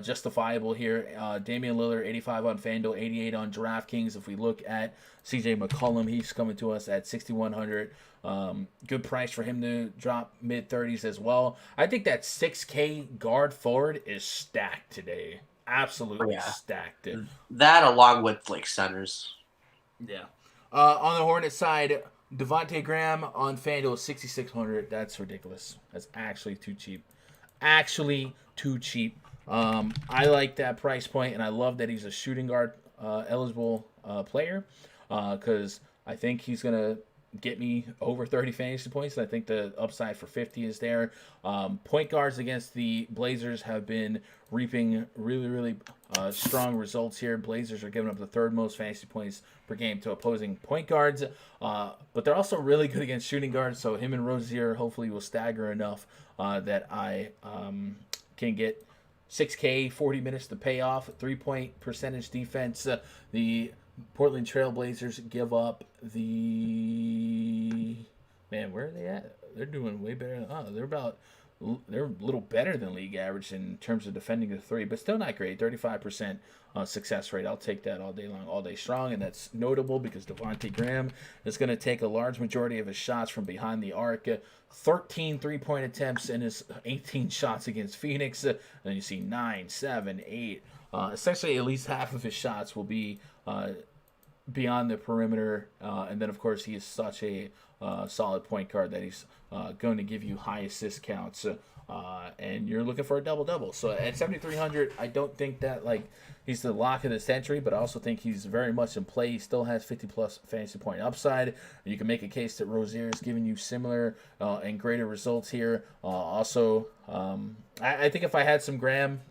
justifiable here. Damian Lillard, 85 on FanDuel, 88 on DraftKings. If we look at C.J. McCollum, he's coming to us at 6,100. Good price for him to drop mid-30s as well. I think that 6K guard forward is stacked today. Absolutely stacked. That along with like centers. Yeah. On the Hornets side, Devontae Graham on FanDuel, 6,600. That's ridiculous. That's actually too cheap. I like that price point, and I love that he's a shooting guard eligible player because I think he's going to get me over 30 fantasy points. I think the upside for 50 is there. Point guards against the Blazers have been reaping really, really strong results here. Blazers are giving up the 3rd most fantasy points per game to opposing point guards, but they're also really good against shooting guards, so him and Rozier hopefully will stagger enough that I can get 6K, 40 minutes to pay off, 3-point percentage defense. The Portland Trailblazers give up the... Man, where are they at? They're doing way better. They're a little better than league average in terms of defending the three, but still not great. 35% success rate. I'll take that all day long, all day strong, and that's notable because Devontae Graham is going to take a large majority of his shots from behind the arc. 13 3-point attempts in his 18 shots against Phoenix. And you see 9, 7, 8. Essentially, at least half of his shots will be beyond the perimeter. And then, of course, he is such a solid point guard that he's going to give you high assist counts. And you're looking for a double-double. So at 7,300, I don't think that he's the lock of the century, but I also think he's very much in play. He still has 50-plus fantasy point upside. You can make a case that Rozier is giving you similar and greater results here. I think if I had some Graham,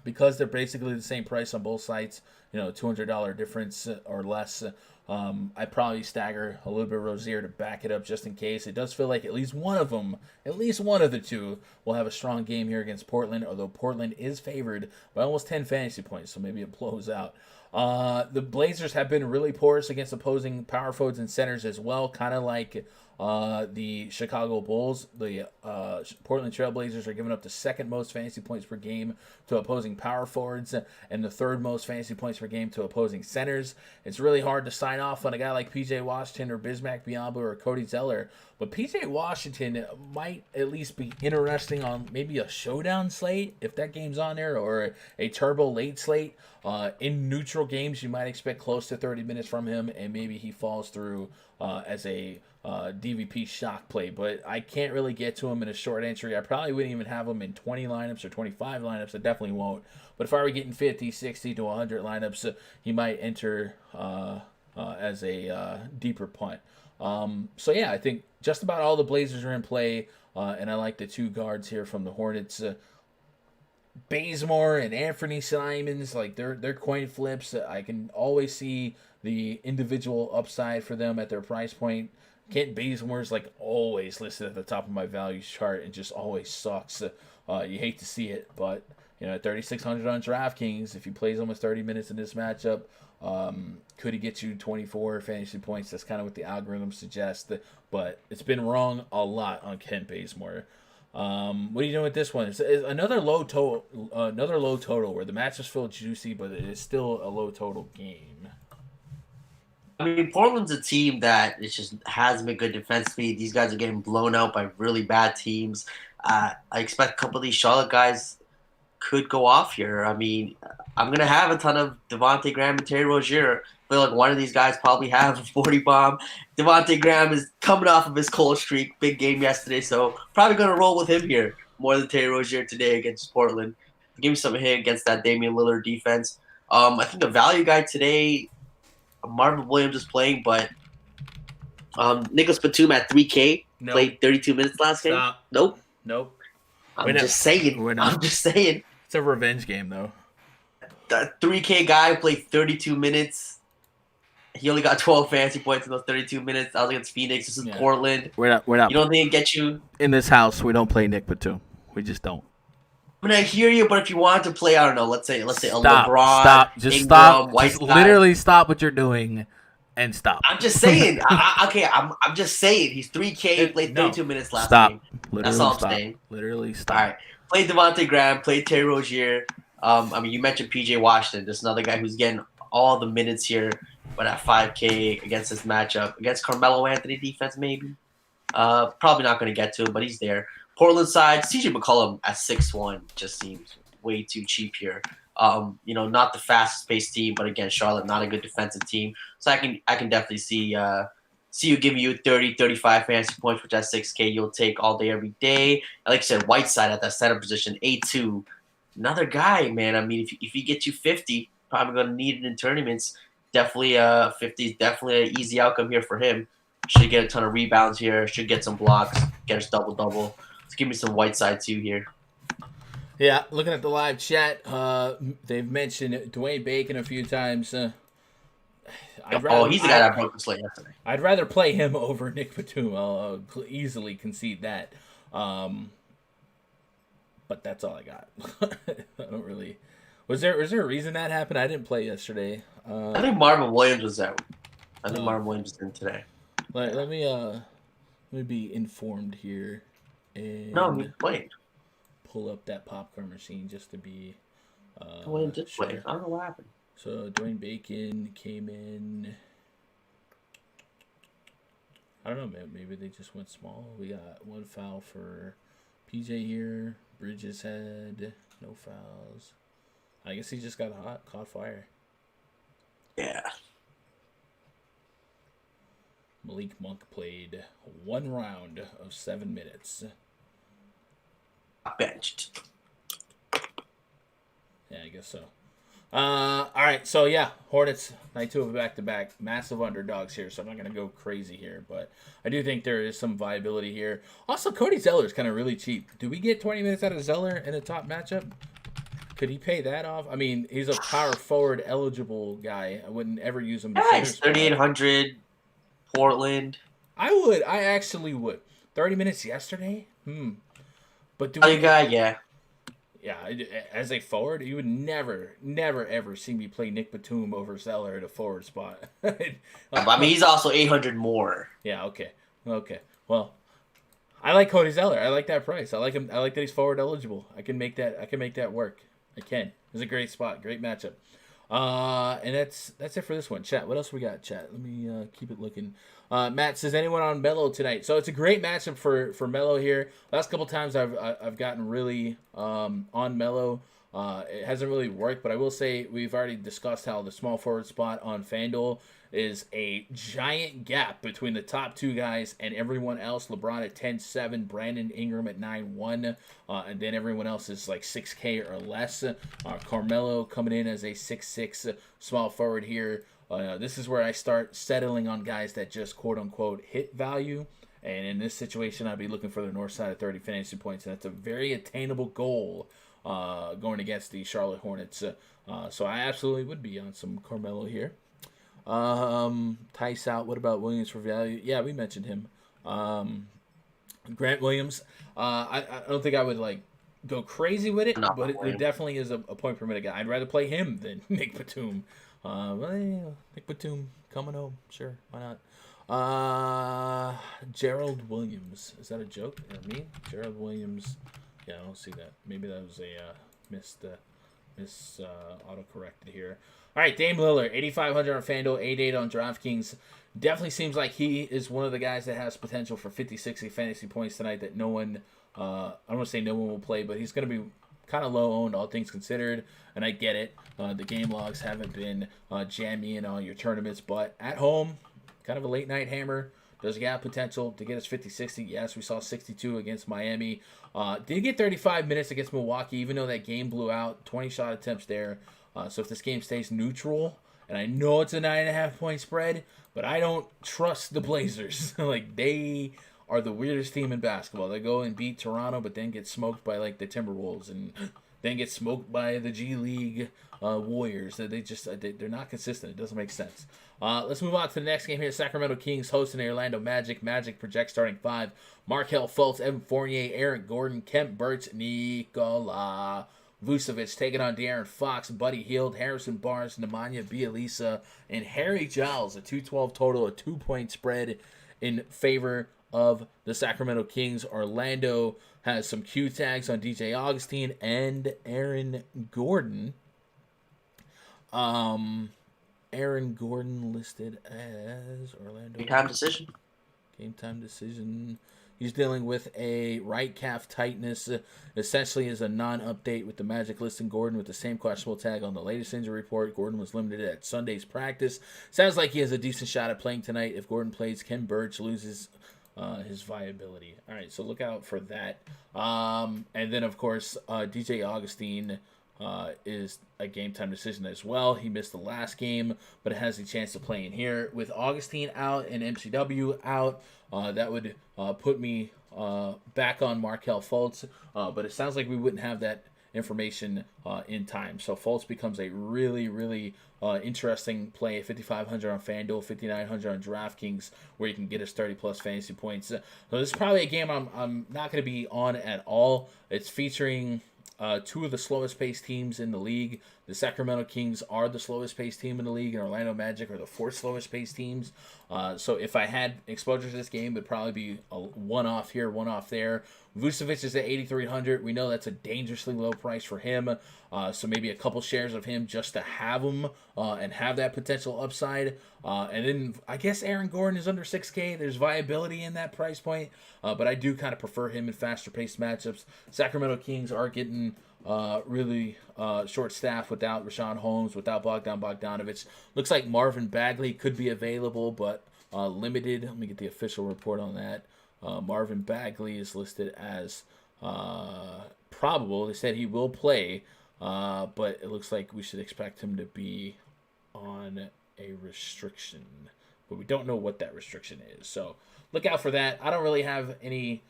because they're basically the same price on both sites, $200 difference or less, I'd probably stagger a little bit of Rozier to back it up just in case. It does feel like at least one of the two will have a strong game here against Portland, although Portland is favored by almost 10 fantasy points, so maybe it blows out. The Blazers have been really porous against opposing power forwards and centers as well, kind of like the Chicago Bulls. The Portland Trailblazers are giving up the second most fantasy points per game to opposing power forwards and the third most fantasy points per game to opposing centers. It's really hard to sign off on a guy like PJ Washington or Bismack Biyombo or Cody Zeller, but PJ Washington might at least be interesting on maybe a showdown slate if that game's on there, or a turbo late slate. In neutral games, you might expect close to 30 minutes from him, and maybe he falls through as a DVP shock play, but I can't really get to him in a short entry. I probably wouldn't even have him in 20 lineups or 25 lineups. I definitely won't. But if I were getting 50, 60 to 100 lineups, he might enter as a deeper punt. So yeah, I think just about all the Blazers are in play, and I like the two guards here from the Hornets. Bazemore and Anthony Simons, they're coin flips. I can always see the individual upside for them at their price point. Kent Bazemore's always listed at the top of my values chart and just always sucks. You hate to see it, but at 3,600 on DraftKings, if he plays almost 30 minutes in this matchup, could he get you 24 fantasy points? That's kind of what the algorithm suggests. But it's been wrong a lot on Kent Bazemore. What are you doing with this one? It's another low total where the matches feel juicy, but it is still a low total game. I mean, Portland's a team that it just hasn't been good defensively. These guys are getting blown out by really bad teams. I expect a couple of these Charlotte guys could go off here. I mean, I'm going to have a ton of Devontae Graham and Terry Rozier. I feel like one of these guys probably have a 40 bomb. Devontae Graham is coming off of his cold streak. Big game yesterday, so probably going to roll with him here more than Terry Rozier today against Portland. Give me some hit against that Damian Lillard defense. I think the value guy today, Marvin Williams is playing, but Nicholas Batum at 3K played 32 minutes last game. Nope. I'm just saying. It's a revenge game, though. The 3K guy played 32 minutes. He only got 12 fantasy points in those 32 minutes. I was against Phoenix. This is Portland. We're not. You don't think it gets you? In this house, we don't play Nick Batum. We just don't. I mean, I hear you, but if you want to play, I don't know, let's say a LeBron, Just Ingram, stop. Whiteside. Just literally stop what you're doing and stop. I'm just saying. I'm just saying. He's 3K, played 32 minutes last game. That's all I'm saying. Literally stop. All right. Play Devontae Graham, play Terry Rozier. I mean, you mentioned PJ Washington. There's another guy who's getting all the minutes here, but at 5K against this matchup. Against Carmelo Anthony defense, maybe. Probably not going to get to him, but he's there. Portland side, CJ McCollum at 6'1" just seems way too cheap here. Not the fastest paced team, but again, Charlotte not a good defensive team. So I can definitely see you giving you 30, 35 fantasy points, which at 6K you'll take all day, every day. And like I said, Whiteside at that center position, 8'2". Another guy, man. I mean, if he gets you 50, probably going to need it in tournaments. Definitely 50 is definitely an easy outcome here for him. Should get a ton of rebounds here. Should get some blocks. Get his double-double. Let's give me some Whiteside too here. Yeah, looking at the live chat, they've mentioned Dwayne Bacon a few times. He's the guy that broke the slate yesterday. I'd rather play him over Nick Batum. I'll easily concede that. but that's all I got. I don't really. Was there a reason that happened? I didn't play yesterday. I think Marvin Williams was out. I think Oh. Marvin Williams is in today. Let me be informed here and No, he played. pull up that popcorn machine just to be Williams did sure. play. I don't know what happened. So Dwayne Bacon came in. I don't know, man. Maybe they just went small. We got one foul for PJ here. Bridges had no fouls. I guess he just got hot, caught fire. Yeah. Malik Monk played 1 round of 7 minutes. Benched. Yeah, I guess so. All right, so yeah, Hornets, night 2 of a back-to-back. Massive underdogs here, so I'm not going to go crazy here, but I do think there is some viability here. Also, Cody Zeller is kind of really cheap. Do we get 20 minutes out of Zeller in a top matchup? Could he pay that off? I mean, he's a power forward eligible guy. I wouldn't ever use him. Yeah, it's 3,800 Portland. I actually would. 30 minutes yesterday? But do Other guy, yeah. Yeah, as a forward, you would never, ever see me play Nick Batum over Zeller at a forward spot. I mean, he's also 800 more. Yeah, okay. Well, I like Cody Zeller. I like that price. I like him. I like that he's forward eligible. I can make that work. I can. It's a great spot, great matchup. And that's it for this one. Chat, what else we got, chat? Let me keep it looking. Matt says, anyone on Melo tonight? So it's a great matchup for Melo here. Last couple times I've gotten really on Melo. It hasn't really worked, but I will say we've already discussed how the small forward spot on FanDuel is a giant gap between the top 2 guys and everyone else. LeBron at 10-7, Brandon Ingram at 9-1, and then everyone else is like 6K or less. Carmelo coming in as a 6'6 small forward here. This is where I start settling on guys that just quote-unquote hit value. And in this situation, I'd be looking for the north side of 30 fantasy points. And that's a very attainable goal going against the Charlotte Hornets. So I absolutely would be on some Carmelo here. Tice out. What about Williams for value? Yeah, we mentioned him. Grant Williams. I don't think I would like go crazy with it, but it definitely is a point per minute guy. I'd rather play him than Nick Batum. Nick Batum coming home. Sure, why not? Gerald Williams. Is that a joke? Me? Gerald Williams. Yeah, I don't see that. Maybe that was a missed auto-corrected here. All right, Dame Lillard, 8,500 on FanDuel, 8,800 on DraftKings. Definitely seems like he is one of the guys that has potential for 50, 60 fantasy points tonight that no one, I don't want to say no one will play, but he's going to be kind of low owned, all things considered, and I get it. The game logs haven't been jammy in all your tournaments, but at home, kind of a late night hammer. Does he have potential to get us 50, 60? Yes, we saw 62 against Miami. Did get 35 minutes against Milwaukee, even though that game blew out. 20 shot attempts there. So if this game stays neutral, and I know it's a 9.5 point spread, but I don't trust the Blazers. Like, they are the weirdest team in basketball. They go and beat Toronto, but then get smoked by like the Timberwolves, and then get smoked by the G League Warriors. They're not consistent. It doesn't make sense. Let's move on to the next game here. Sacramento Kings hosting the Orlando Magic. Magic project starting 5. Markelle Fultz, Evan Fournier, Aaron Gordon, Kemp Birch, Nikola Vucevic taking on De'Aaron Fox, Buddy Hield, Harrison Barnes, Nemanja Bjelica, and Harry Giles. A 212 total, a 2-point spread in favor of the Sacramento Kings. Orlando has some Q tags on DJ Augustine and Aaron Gordon. Aaron Gordon listed as Orlando. Game time decision. He's dealing with a right calf tightness. Essentially is a non-update with the Magic listing Gordon with the same questionable tag on the latest injury report. Gordon was limited at Sunday's practice. Sounds like he has a decent shot at playing tonight. If Gordon plays, Ken Birch loses his viability. All right, so look out for that. And then, of course, DJ Augustine is a game time decision as well. He missed the last game, but has a chance to play in here. With Augustine out and MCW out, that would put me back on Markelle Fultz. But it sounds like we wouldn't have that information in time. So Fultz becomes a really, really interesting play. 5,500 on FanDuel, 5,900 on DraftKings, where you can get us 30+ fantasy points. So this is probably a game I'm not going to be on at all. It's featuring two of the slowest paced teams in the league. The Sacramento Kings are the slowest paced team in the league, and Orlando Magic are the fourth slowest paced teams. So if I had exposure to this game, it would probably be a one-off here, one-off there. Vucevic is at 8,300. We know that's a dangerously low price for him. So maybe a couple shares of him just to have him and have that potential upside. And then I guess Aaron Gordon is under 6K. There's viability in that price point. But I do kind of prefer him in faster paced matchups. Sacramento Kings are getting really short-staffed without Rashawn Holmes, without Bogdan Bogdanovic. Looks like Marvin Bagley could be available, but limited. Let me get the official report on that. Marvin Bagley is listed as probable. They said he will play, but it looks like we should expect him to be on a restriction. But we don't know what that restriction is. So look out for that. I don't really have any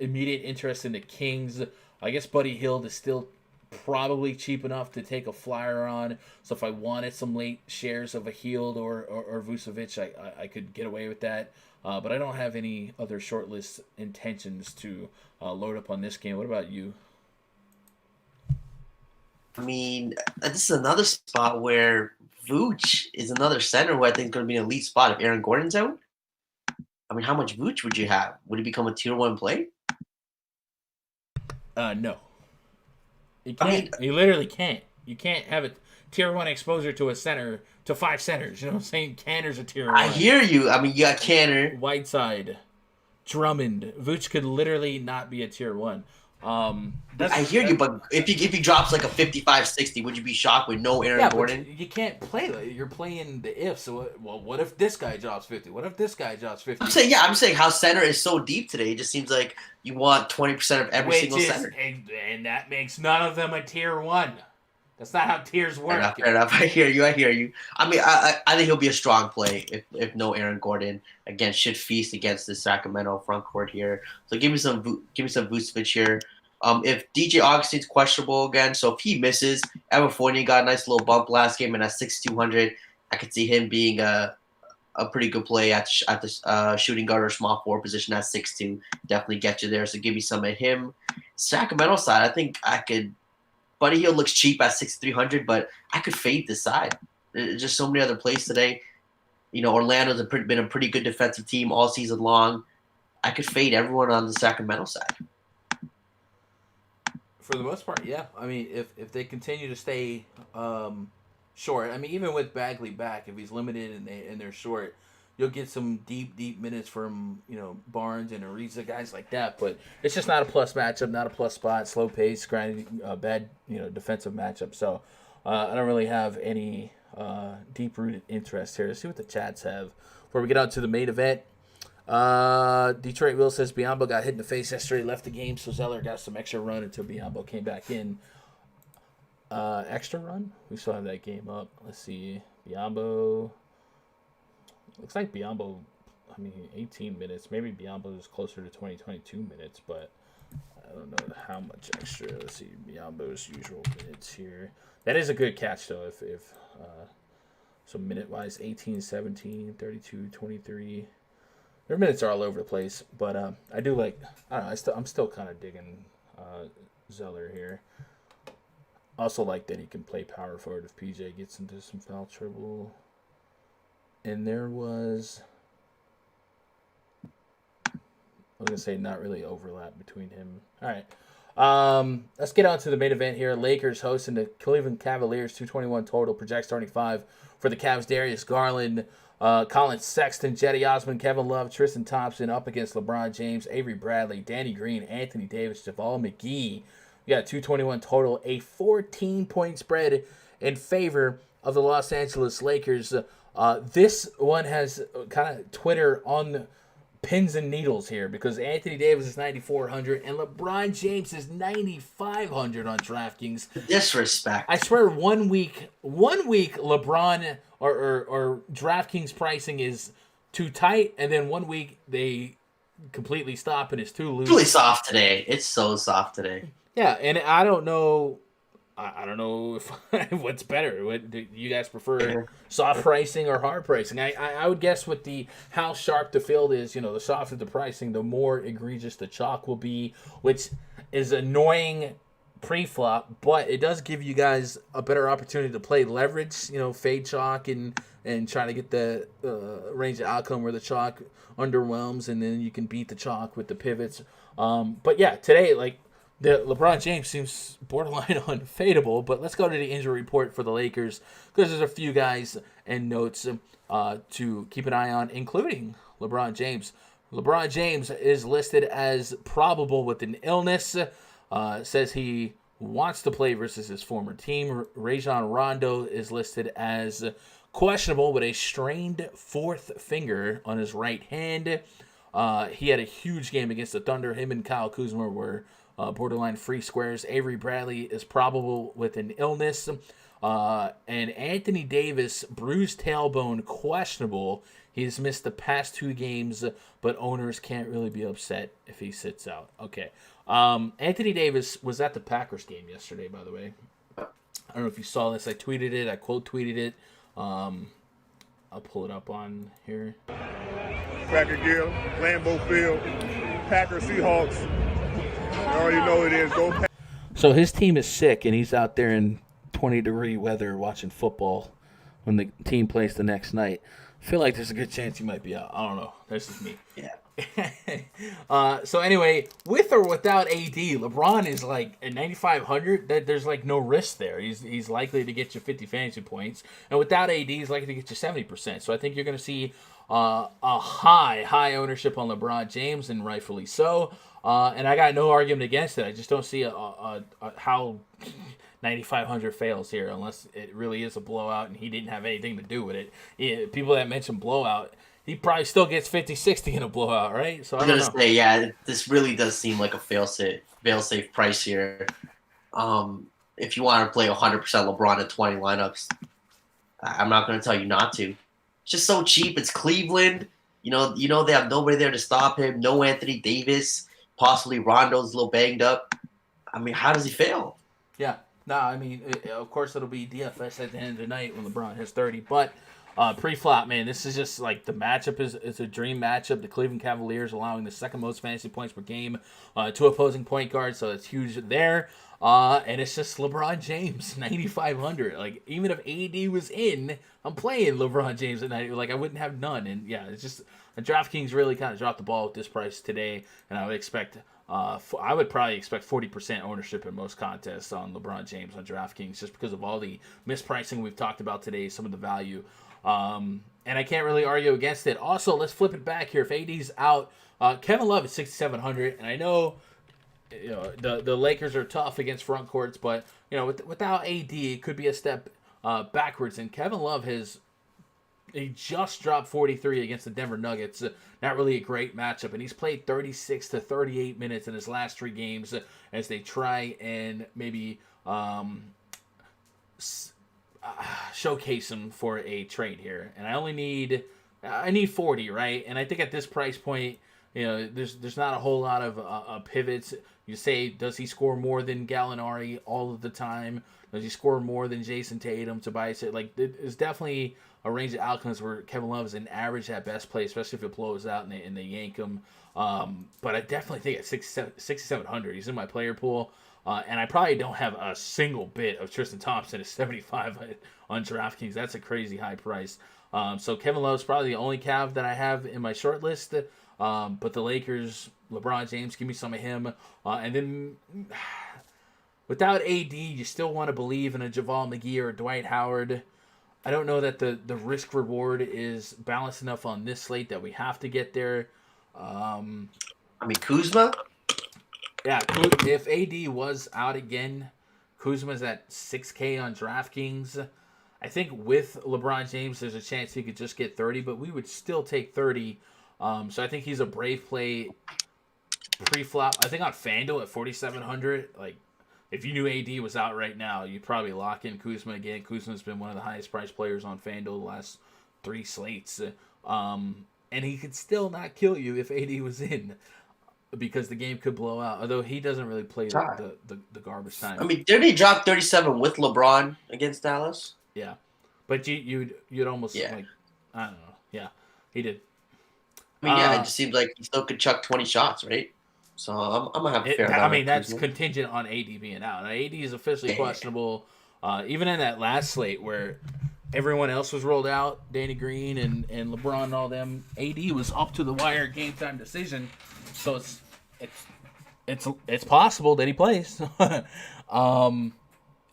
immediate interest in the Kings. I guess Buddy Hield is still probably cheap enough to take a flyer on. So if I wanted some late shares of a Hield or Vucevic, I could get away with that. But I don't have any other shortlist intentions to load up on this game. What about you? I mean, this is another spot where Vooch is another center who I think is going to be an elite spot if Aaron Gordon's out. I mean, how much Vooch would you have? Would he become a tier 1 play? No. You can't. You literally can't. You can't have a tier 1 exposure to a center, to 5 centers. You know what I'm saying? Canner's a tier 1. I hear you. I mean, you got Canner. Whiteside. Drummond. Vooch could literally not be a tier 1. I hear you, but if he drops like a 55-60, would you be shocked with no Aaron Gordon? But you can't play that. You're playing the if. So, what if this guy drops 50? What if this guy drops 50? I'm saying how center is so deep today. It just seems like you want 20% of every single center. And that makes none of them a tier 1. That's not how tiers work. Fair enough. I hear you. I mean, I think he'll be a strong play if no Aaron Gordon. Again, should feast against the Sacramento front court here. So give me some Vucevic here. If DJ Augustine's questionable again, so if he misses, Evan Fournier got a nice little bump last game and at 6,200, I could see him being a pretty good play at the shooting guard or small forward position at 6'2". Definitely get you there. So give me some of him. Sacramento side, I think I could. Buddy Hield looks cheap at 6,300, but I could fade this side. There's just so many other plays today. You know, Orlando's been a pretty good defensive team all season long. I could fade everyone on the Sacramento side. For the most part, yeah. I mean, if they continue to stay short, I mean, even with Bagley back, if he's limited and they're short, you'll get some deep minutes from, you know, Barnes and Ariza, guys like that. But it's just not a plus matchup, not a plus spot, slow pace, grinding, bad, you know, defensive matchup. So I don't really have any deep-rooted interest here. Let's see what the chats have before we get out to the main event. Detroit Will says Biyombo got hit in the face yesterday, left the game, so Zeller got some extra run until Biyombo came back in. Extra run? We still have that game up. Let's see. Biyombo. Looks like Biyombo, 18 minutes. Maybe Biyombo is closer to 22 minutes, but I don't know how much extra. Let's see. Biyombo's usual minutes here. That is a good catch, though, if so minute-wise, 18, 17, 32, 23. Their minutes are all over the place, but I do like. I don't know. I'm still kind of digging Zeller here. Also like that he can play power forward if PJ gets into some foul trouble. And there was, I was gonna say not really overlap between him. All right, let's get on to the main event here. Lakers hosting the Cleveland Cavaliers. 221 total. Project starting 5 for the Cavs. Darius Garland. Colin Sexton, Jetty Osman, Kevin Love, Tristan Thompson up against LeBron James, Avery Bradley, Danny Green, Anthony Davis, Javal McGee. We got 221 total, a 14-point spread in favor of the Los Angeles Lakers. This one has kind of Twitter on pins and needles here because Anthony Davis is 9,400 and LeBron James is 9,500 on DraftKings. Disrespect. I swear, one week LeBron or DraftKings pricing is too tight, and then 1 week they completely stop and it's too loose. It's really soft today. It's so soft today. Yeah, and I don't know. I don't know if what's better. What do you guys prefer, soft pricing or hard pricing? I would guess with the how sharp the field is, the softer the pricing, the more egregious the chalk will be, which is annoying pre-flop, but it does give you guys a better opportunity to play leverage, fade chalk and try to get the range of outcome where the chalk underwhelms, and then you can beat the chalk with the pivots. But yeah, today, like, the LeBron James seems borderline unfadable, but let's go to the injury report for the Lakers because there's a few guys and notes to keep an eye on, including LeBron James. LeBron James is listed as probable with an illness. Says he wants to play versus his former team. Rajon Rondo is listed as questionable with a strained fourth finger on his right hand. He had a huge game against the Thunder. Him and Kyle Kuzma were borderline free squares. Avery Bradley is probable with an illness. And Anthony Davis, bruised tailbone, questionable. He's missed the past 2 games, but owners can't really be upset if he sits out. Okay. Anthony Davis was at the Packers game yesterday, by the way. I don't know if you saw this. I tweeted it. I quote tweeted it. I'll pull it up on here. Cracker Gill, Lambeau Field, Packers, Seahawks. You already know it is. Go Packers. So his team is sick, and he's out there in 20-degree weather watching football when the team plays the next night. I feel like there's a good chance he might be out. I don't know. That's just me. Yeah. So anyway, with or without AD, LeBron is like at 9,500. There's like no risk there. He's likely to get you 50 fantasy points, and without AD, he's likely to get you 70%. So I think you're going to see a high ownership on LeBron James, and rightfully so. And I got no argument against it. I just don't see how 9,500 fails here unless it really is a blowout and he didn't have anything to do with it. People that mention blowout, he probably still gets 50-60 in a blowout, right? So I was gonna say, yeah, this really does seem like a fail-safe price here. If you want to play 100% LeBron at 20 lineups, I'm not gonna tell you not to. It's just so cheap. It's Cleveland. You know they have nobody there to stop him. No Anthony Davis. Possibly Rondo's a little banged up. I mean, how does he fail? Yeah. No, I mean, of course it'll be DFS at the end of the night when LeBron has 30. But pre-flop, man, this is just like the matchup is a dream matchup. The Cleveland Cavaliers allowing the second most fantasy points per game to opposing point guards, so it's huge there. And it's just LeBron James, 9,500. Like, even if AD was in, I'm playing LeBron James at 90. Like, I wouldn't have none. And yeah, it's just DraftKings really kind of dropped the ball with this price today, and I would probably expect 40% ownership in most contests on LeBron James on DraftKings just because of all the mispricing we've talked about today, some of the value. And I can't really argue against it. Also, let's flip it back here. If AD's out, Kevin Love is 6,700, and I know the Lakers are tough against front courts, but without AD, it could be a step backwards. And Kevin Love he just dropped 43 against the Denver Nuggets. Not really a great matchup. And he's played 36 to 38 minutes in his last 3 games as they try and maybe showcase him for a trade here. And I need 40, right? And I think at this price point, there's not a whole lot of pivots. You say, does he score more than Gallinari all of the time? Does he score more than Jason Tatum, Tobias? Like, there's definitely a range of outcomes where Kevin Love is an average at best play, especially if it blows out and they yank him. But I definitely think at 6,700, he's in my player pool. And I probably don't have a single bit of Tristan Thompson at 75 on DraftKings. That's a crazy high price. So Kevin Love's probably the only Cav that I have in my short list. But the Lakers, LeBron James, give me some of him. And then without AD, you still want to believe in a JaVale McGee or a Dwight Howard. I don't know that the risk reward is balanced enough on this slate that we have to get there. Kuzma? Yeah, if AD was out again, Kuzma's at 6K on DraftKings. I think with LeBron James, there's a chance he could just get 30, but we would still take 30. So I think he's a brave play pre-flop. I think on FanDuel at 4,700, like, if you knew AD was out right now, you'd probably lock in Kuzma again. Kuzma's been one of the highest priced players on FanDuel the last 3 slates. And he could still not kill you if AD was in. because the game could blow out. Although he doesn't really play the garbage time. I mean, didn't he drop 37 with LeBron against Dallas? Yeah, but you'd almost like, I don't know. Yeah, he did. I mean, it just seems like he still could chuck 20 shots, right? So I'm gonna have a fair amount. I mean, that's contingent on AD being out. Now, AD is officially questionable. Even in that last slate where everyone else was rolled out, Danny Green and LeBron and all them, AD was up to the wire game time decision. So it's possible that he plays. And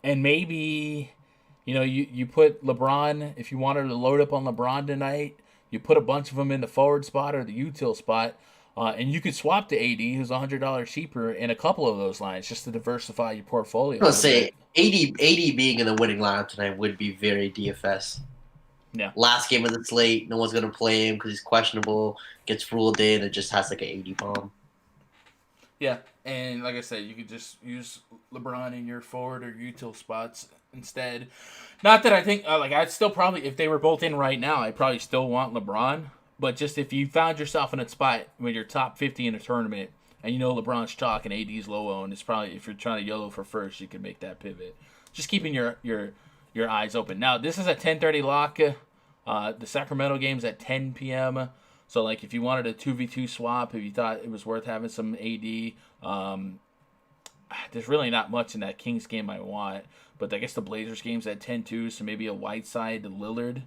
maybe, you put LeBron, if you wanted to load up on LeBron tonight, you put a bunch of them in the forward spot or the util spot, and you could swap to AD, who's $100 cheaper, in a couple of those lines just to diversify your portfolio. Let's say AD being in the winning lineup tonight would be very DFS. Yeah. Last game of the slate, no one's gonna play him because he's questionable. Gets ruled in, and just has like an 80 bomb. Yeah, and like I said, you could just use LeBron in your forward or util spots instead. Not that I think, I'd still probably, if they were both in right now, I'd probably still want LeBron. But just if you found yourself in a spot when you're top 50 in a tournament, and LeBron's chalk and AD's low owned, it's probably, if you're trying to YOLO for first, you can make that pivot. Just keeping your eyes open. Now, this is a 10:30 lock. The Sacramento game's at 10 p.m., so, if you wanted a 2v2 swap, if you thought it was worth having some AD, there's really not much in that Kings game I want. But I guess the Blazers game's at 10-2, so maybe a Whiteside to Lillard.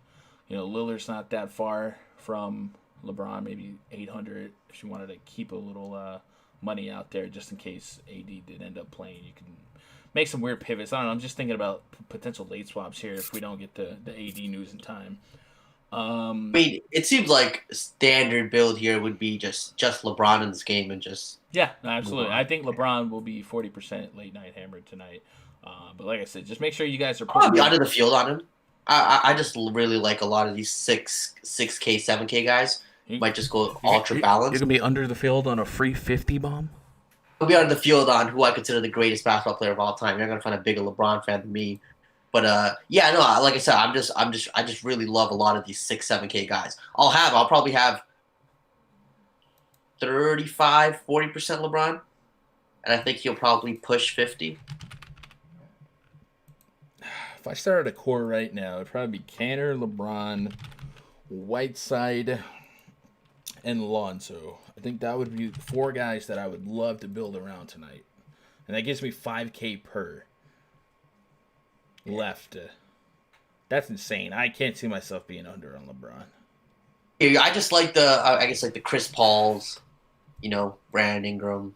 Lillard's not that far from LeBron, maybe 800. If you wanted to keep a little money out there just in case AD did end up playing, you can make some weird pivots. I don't know. I'm just thinking about potential late swaps here if we don't get the AD news in time. I mean, it seems like standard build here would be just LeBron in this game and just... Yeah, absolutely. I think LeBron will be 40% late night hammered tonight. But like I said, just make sure you guys are putting out of the field on him. I just really like a lot of these 6K, 7K guys. Might just go ultra balanced. You're going to be under the field on a free 50 bomb? I'll be under the field on who I consider the greatest basketball player of all time. You're not going to find a bigger LeBron fan than me. But like I said, I just really love a lot of these 6, 7K guys. I'll probably have 35, 40% LeBron, and I think he'll probably push 50. If I started a core right now, it'd probably be Canner, LeBron, Whiteside, and Lonzo. I think that would be 4 guys that I would love to build around tonight, and that gives me 5K per. Left. That's insane. I can't see myself being under on LeBron. Yeah, I just like the Chris Pauls, Brandon Ingram.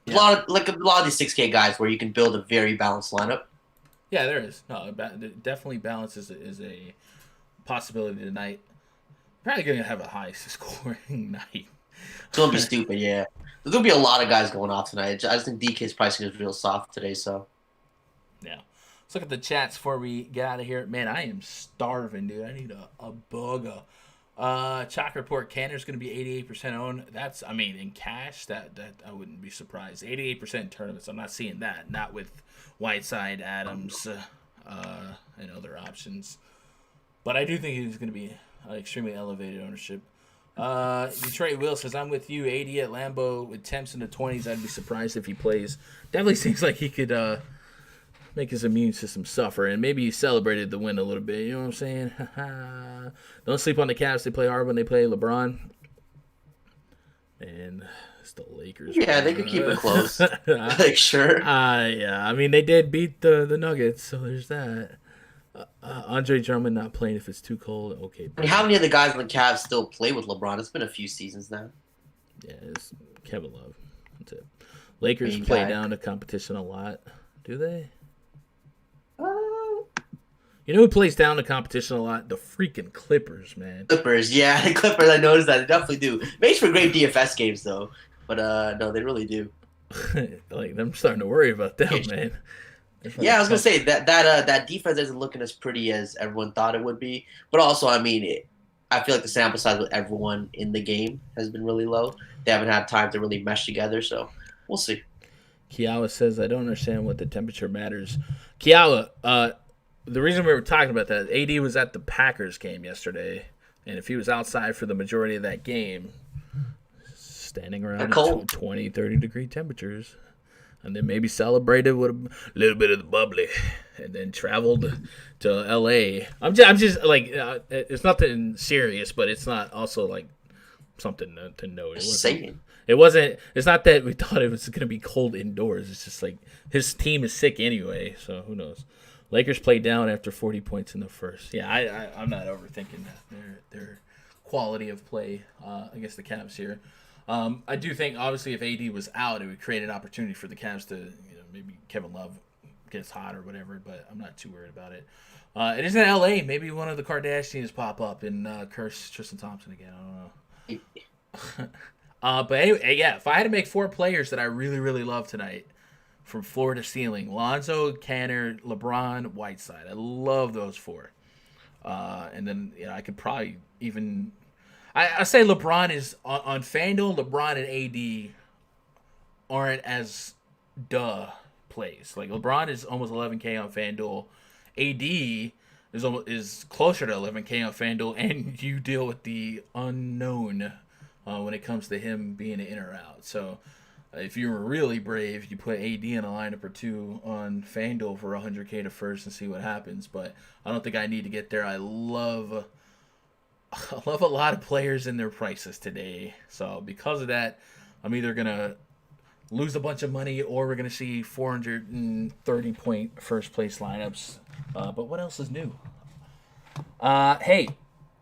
Yeah. A lot of these 6K guys where you can build a very balanced lineup. Yeah, there is. No, definitely balance is a possibility tonight. Probably going to have a high scoring night. It's going to be stupid, yeah. There's going to be a lot of guys going off tonight. I just think DK's pricing is real soft today, so. Yeah. Let's look at the chats before we get out of here. Man, I am starving, dude. I need a burger. Chalk report, Canner's going to be 88% owned. That's, in cash, that I wouldn't be surprised. 88% tournaments. I'm not seeing that. Not with Whiteside, Adams, and other options. But I do think he's going to be extremely elevated ownership. Detroit Will says, I'm with you. 80 at Lambeau with temps in the 20s. I'd be surprised if he plays. Definitely seems like he could make his immune system suffer, and maybe he celebrated the win a little bit. You know what I'm saying? Don't sleep on the Cavs. They play hard when they play LeBron. And it's the Lakers. Yeah, they could keep it close. Sure. Yeah. They did beat the Nuggets, so there's that. Andre Drummond not playing if it's too cold. Okay. How many of the guys on the Cavs still play with LeBron? It's been a few seasons now. Yeah, it's Kevin Love. That's it. Lakers play down to competition a lot. Do they? You know who plays down the competition a lot? The freaking Clippers, man. Clippers, yeah. The Clippers, I noticed that. They definitely do. Makes for great DFS games, though. But, no, they really do. I'm starting to worry about them, man. Yeah, I was going to say, that defense isn't looking as pretty as everyone thought it would be. But also, I feel like the sample size with everyone in the game has been really low. They haven't had time to really mesh together, so we'll see. Kiawa says, I don't understand what the temperature matters. Kiawa, the reason we were talking about that, AD was at the Packers game yesterday, and if he was outside for the majority of that game, standing around cold. at 20, 30-degree temperatures. And then maybe celebrated with a little bit of the bubbly, and then traveled to L.A. I'm just like, it's nothing serious, but it's not also like something to note. It's not that we thought it was going to be cold indoors. It's just like his team is sick anyway, so who knows. Lakers played down after 40 points in the first. Yeah, I'm not overthinking that. Their quality of play against the Cavs here. I do think, obviously, if AD was out, it would create an opportunity for the Cavs to, maybe Kevin Love gets hot or whatever, but I'm not too worried about it. It is in LA. Maybe one of the Kardashians pop up and curse Tristan Thompson again. I don't know. But anyway, yeah, if I had to make 4 players that I really, really love tonight, from floor to ceiling, Lonzo, Canner, LeBron, Whiteside. I love those 4. And then, I could probably even... I say LeBron is on FanDuel. LeBron and AD aren't as plays. Like LeBron is almost 11K on FanDuel. AD is closer to 11K on FanDuel, and you deal with the unknown when it comes to him being an in or out. So if you're really brave, you put AD in a lineup or 2 on FanDuel for 100K to first and see what happens. But I don't think I need to get there. I love a lot of players in their prices today. So because of that, I'm either going to lose a bunch of money or we're going to see 430-point first-place lineups. But what else is new? Hey,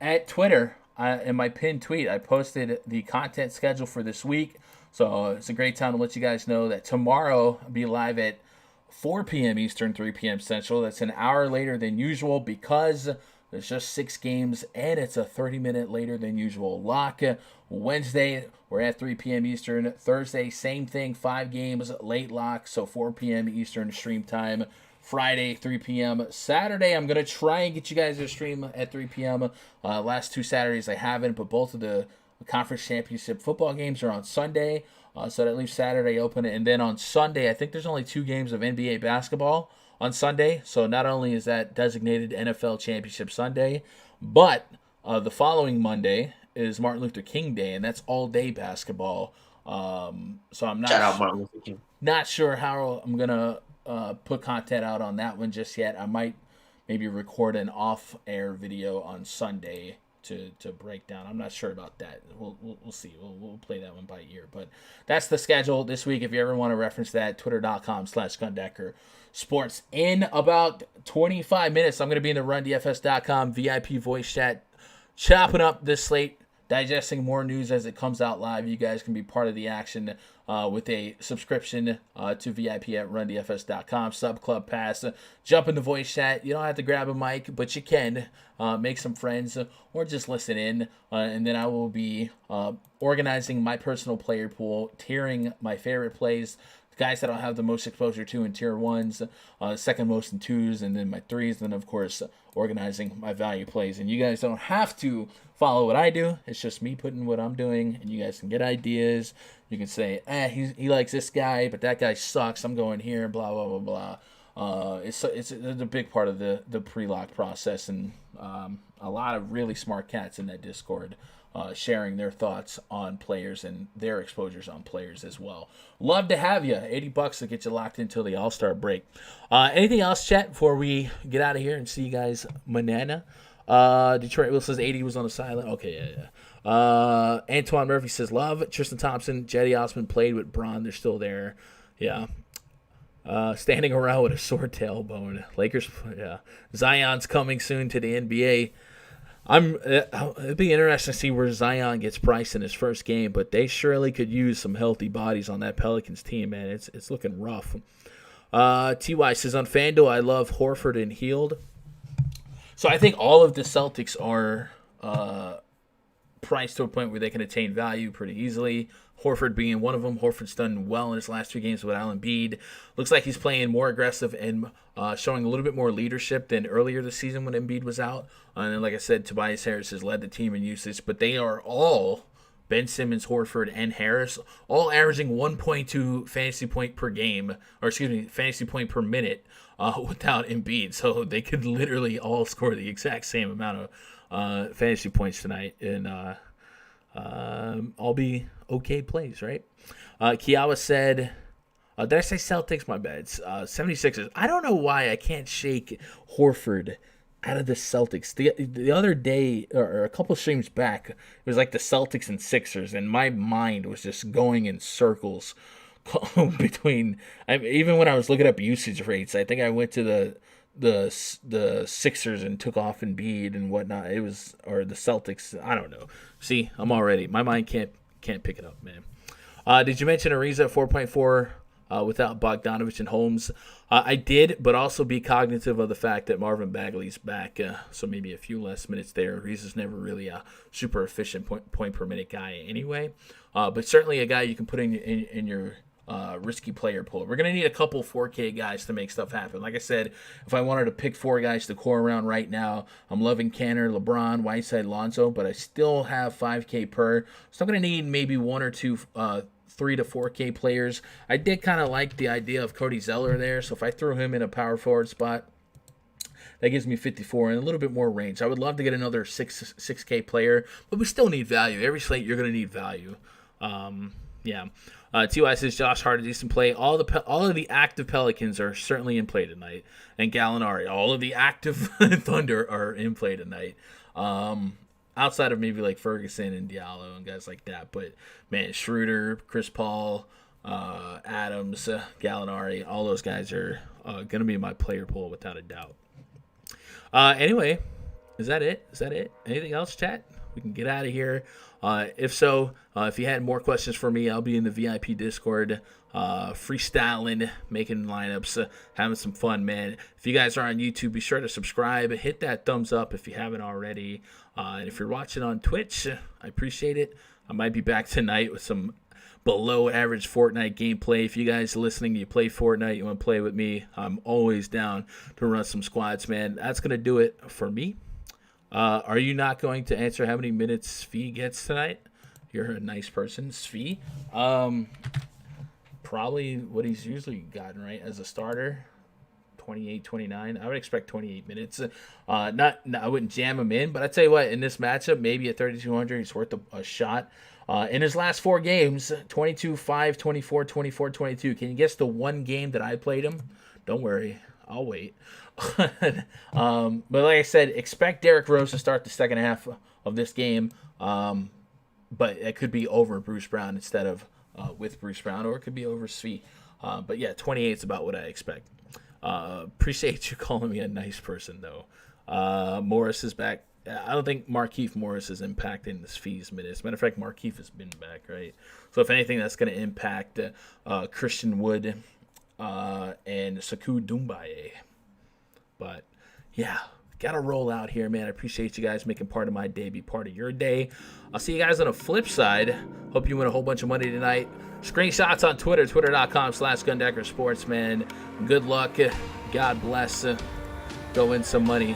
at Twitter, in my pinned tweet, I posted the content schedule for this week. So it's a great time to let you guys know that tomorrow I'll be live at 4 p.m. Eastern, 3 p.m. Central. That's an hour later than usual because... there's just 6 games, and it's a 30-minute later than usual lock. Wednesday, we're at 3 p.m. Eastern. Thursday, same thing, 5 games, late lock, so 4 p.m. Eastern stream time. Friday, 3 p.m. Saturday, I'm going to try and get you guys to stream at 3 p.m. Last 2 Saturdays I haven't, but both of the conference championship football games are on Sunday, so that leaves Saturday open. And then on Sunday, I think there's only 2 games of NBA basketball on Sunday, so not only is that designated NFL Championship Sunday, but the following Monday is Martin Luther King Day, and that's all-day basketball. So I'm Shout out Martin Luther King. Not sure how I'm going to put content out on that one just yet. I might maybe record an off-air video on Sunday to break down. I'm not sure about that. We'll see. We'll play that one by ear. But that's the schedule this week. If you ever want to reference that, twitter.com/Gundecker Sports. In about 25 minutes, I'm going to be in the RunDFS.com VIP voice chat, chopping up this slate, digesting more news as it comes out live. You guys can be part of the action with a subscription to VIP at RunDFS.com. Sub Club Pass. Jump in the voice chat. You don't have to grab a mic, but you can make some friends or just listen in. And then I will be organizing my personal player pool, tiering my favorite plays, guys that I'll have the most exposure to in tier 1s, second most in 2s, and then my 3s, and then of course organizing my value plays. And you guys don't have to follow what I do. It's just me putting what I'm doing, and you guys can get ideas. You can say, he likes this guy, but that guy sucks. I'm going here, blah, blah, blah, blah. It's a big part of the pre-lock process, and a lot of really smart cats in that Discord sharing their thoughts on players and their exposures on players as well. Love to have you. $80 to get you locked until the All-Star break. Anything else, chat, before we get out of here and see you guys manana? Detroit Will says 80 was on the sideline. Okay, yeah. Antoine Murphy says love. Tristan Thompson, Jetty Osman played with Braun. They're still there. Yeah. Standing around with a sore tailbone. Lakers, yeah. Zion's coming soon to the NBA. It'd be interesting to see where Zion gets priced in his first game, but they surely could use some healthy bodies on that Pelicans team, man. It's looking rough. TY says on FanDuel, I love Horford and Hield. So I think all of the Celtics are priced to a point where they can attain value pretty easily. Horford being one of them. Horford's done well in his last 2 games with Embiid. Looks like he's playing more aggressive and showing a little bit more leadership than earlier this season when Embiid was out. And then, like I said, Tobias Harris has led the team in usage. But they are all, Ben Simmons, Horford, and Harris, all averaging 1.2 fantasy point per game, or excuse me, fantasy point per minute without Embiid. So they could literally all score the exact same amount of fantasy points tonight. And I'll be okay plays, right? Kiawa said, did I say Celtics? My bad. 76ers. I don't know why I can't shake Horford out of the Celtics. The other day, or a couple streams back, it was like the Celtics and Sixers, and my mind was just going in circles between. Even when I was looking up usage rates, I think I went to the Sixers and took off Embiid and whatnot. It was, or the Celtics. I don't know. See, my mind can't pick it up, man. Did you mention Ariza at 4.4 without Bogdanovich and Holmes? I did, but also be cognitive of the fact that Marvin Bagley's back, so maybe a few less minutes there. Ariza's never really a super efficient point per minute guy anyway, but certainly a guy you can put in your risky player pool. We're going to need a couple 4K guys to make stuff happen. Like I said, if I wanted to pick 4 guys to core around right now, I'm loving Canner, LeBron, Whiteside, Lonzo, but I still have 5K per. So I'm going to need maybe 1 or 2 3 to 4K players. I did kind of like the idea of Cody Zeller there, so if I threw him in a power forward spot, that gives me 54 and a little bit more range. I would love to get another 6K player, but we still need value. Every slate, you're going to need value. Yeah. TY says Josh Hart, a decent play. All of the active Pelicans are certainly in play tonight. And Gallinari, all of the active Thunder are in play tonight. Outside of maybe like Ferguson and Diallo and guys like that. But, man, Schroeder, Chris Paul, Adams, Gallinari, all those guys are going to be in my player pool without a doubt. Anyway, is that it? Anything else, chat? We can get out of here. If so, if you had more questions for me, I'll be in the VIP Discord, freestyling, making lineups, having some fun, man. If you guys are on YouTube, be sure to subscribe. Hit that thumbs up if you haven't already. And if you're watching on Twitch, I appreciate it. I might be back tonight with some below average Fortnite gameplay. If you guys are listening, you play Fortnite, you want to play with me, I'm always down to run some squads, man. That's going to do it for me. Are you not going to answer how many minutes Svi gets tonight? You're a nice person, Svi. Probably what he's usually gotten, right, as a starter. 28, 29. I would expect 28 minutes. I wouldn't jam him in, but I tell you what, in this matchup, maybe at 3,200, he's worth a shot. In his last 4 games, 22, 5, 24, 24, 22. Can you guess the one game that I played him? Don't worry, I'll wait. But like I said, expect Derrick Rose to start the second half of this game. But it could be over Bruce Brown instead of with Bruce Brown, or it could be over Svi. But yeah, 28 is about what I expect. Appreciate you calling me a nice person, though. Morris is back. I don't think Markieff Morris is impacting this Svi's minutes. Matter of fact, Markieff has been back, right? So if anything, that's going to impact Christian Wood and Sekou Doumbouya. But yeah, gotta roll out here, man. I appreciate you guys making part of my day be part of your day. I'll see you guys on the flip side. Hope you win a whole bunch of money tonight. Screenshots on Twitter, twitter.com/GundeckerSports, man. Good luck. God bless. Go win some money.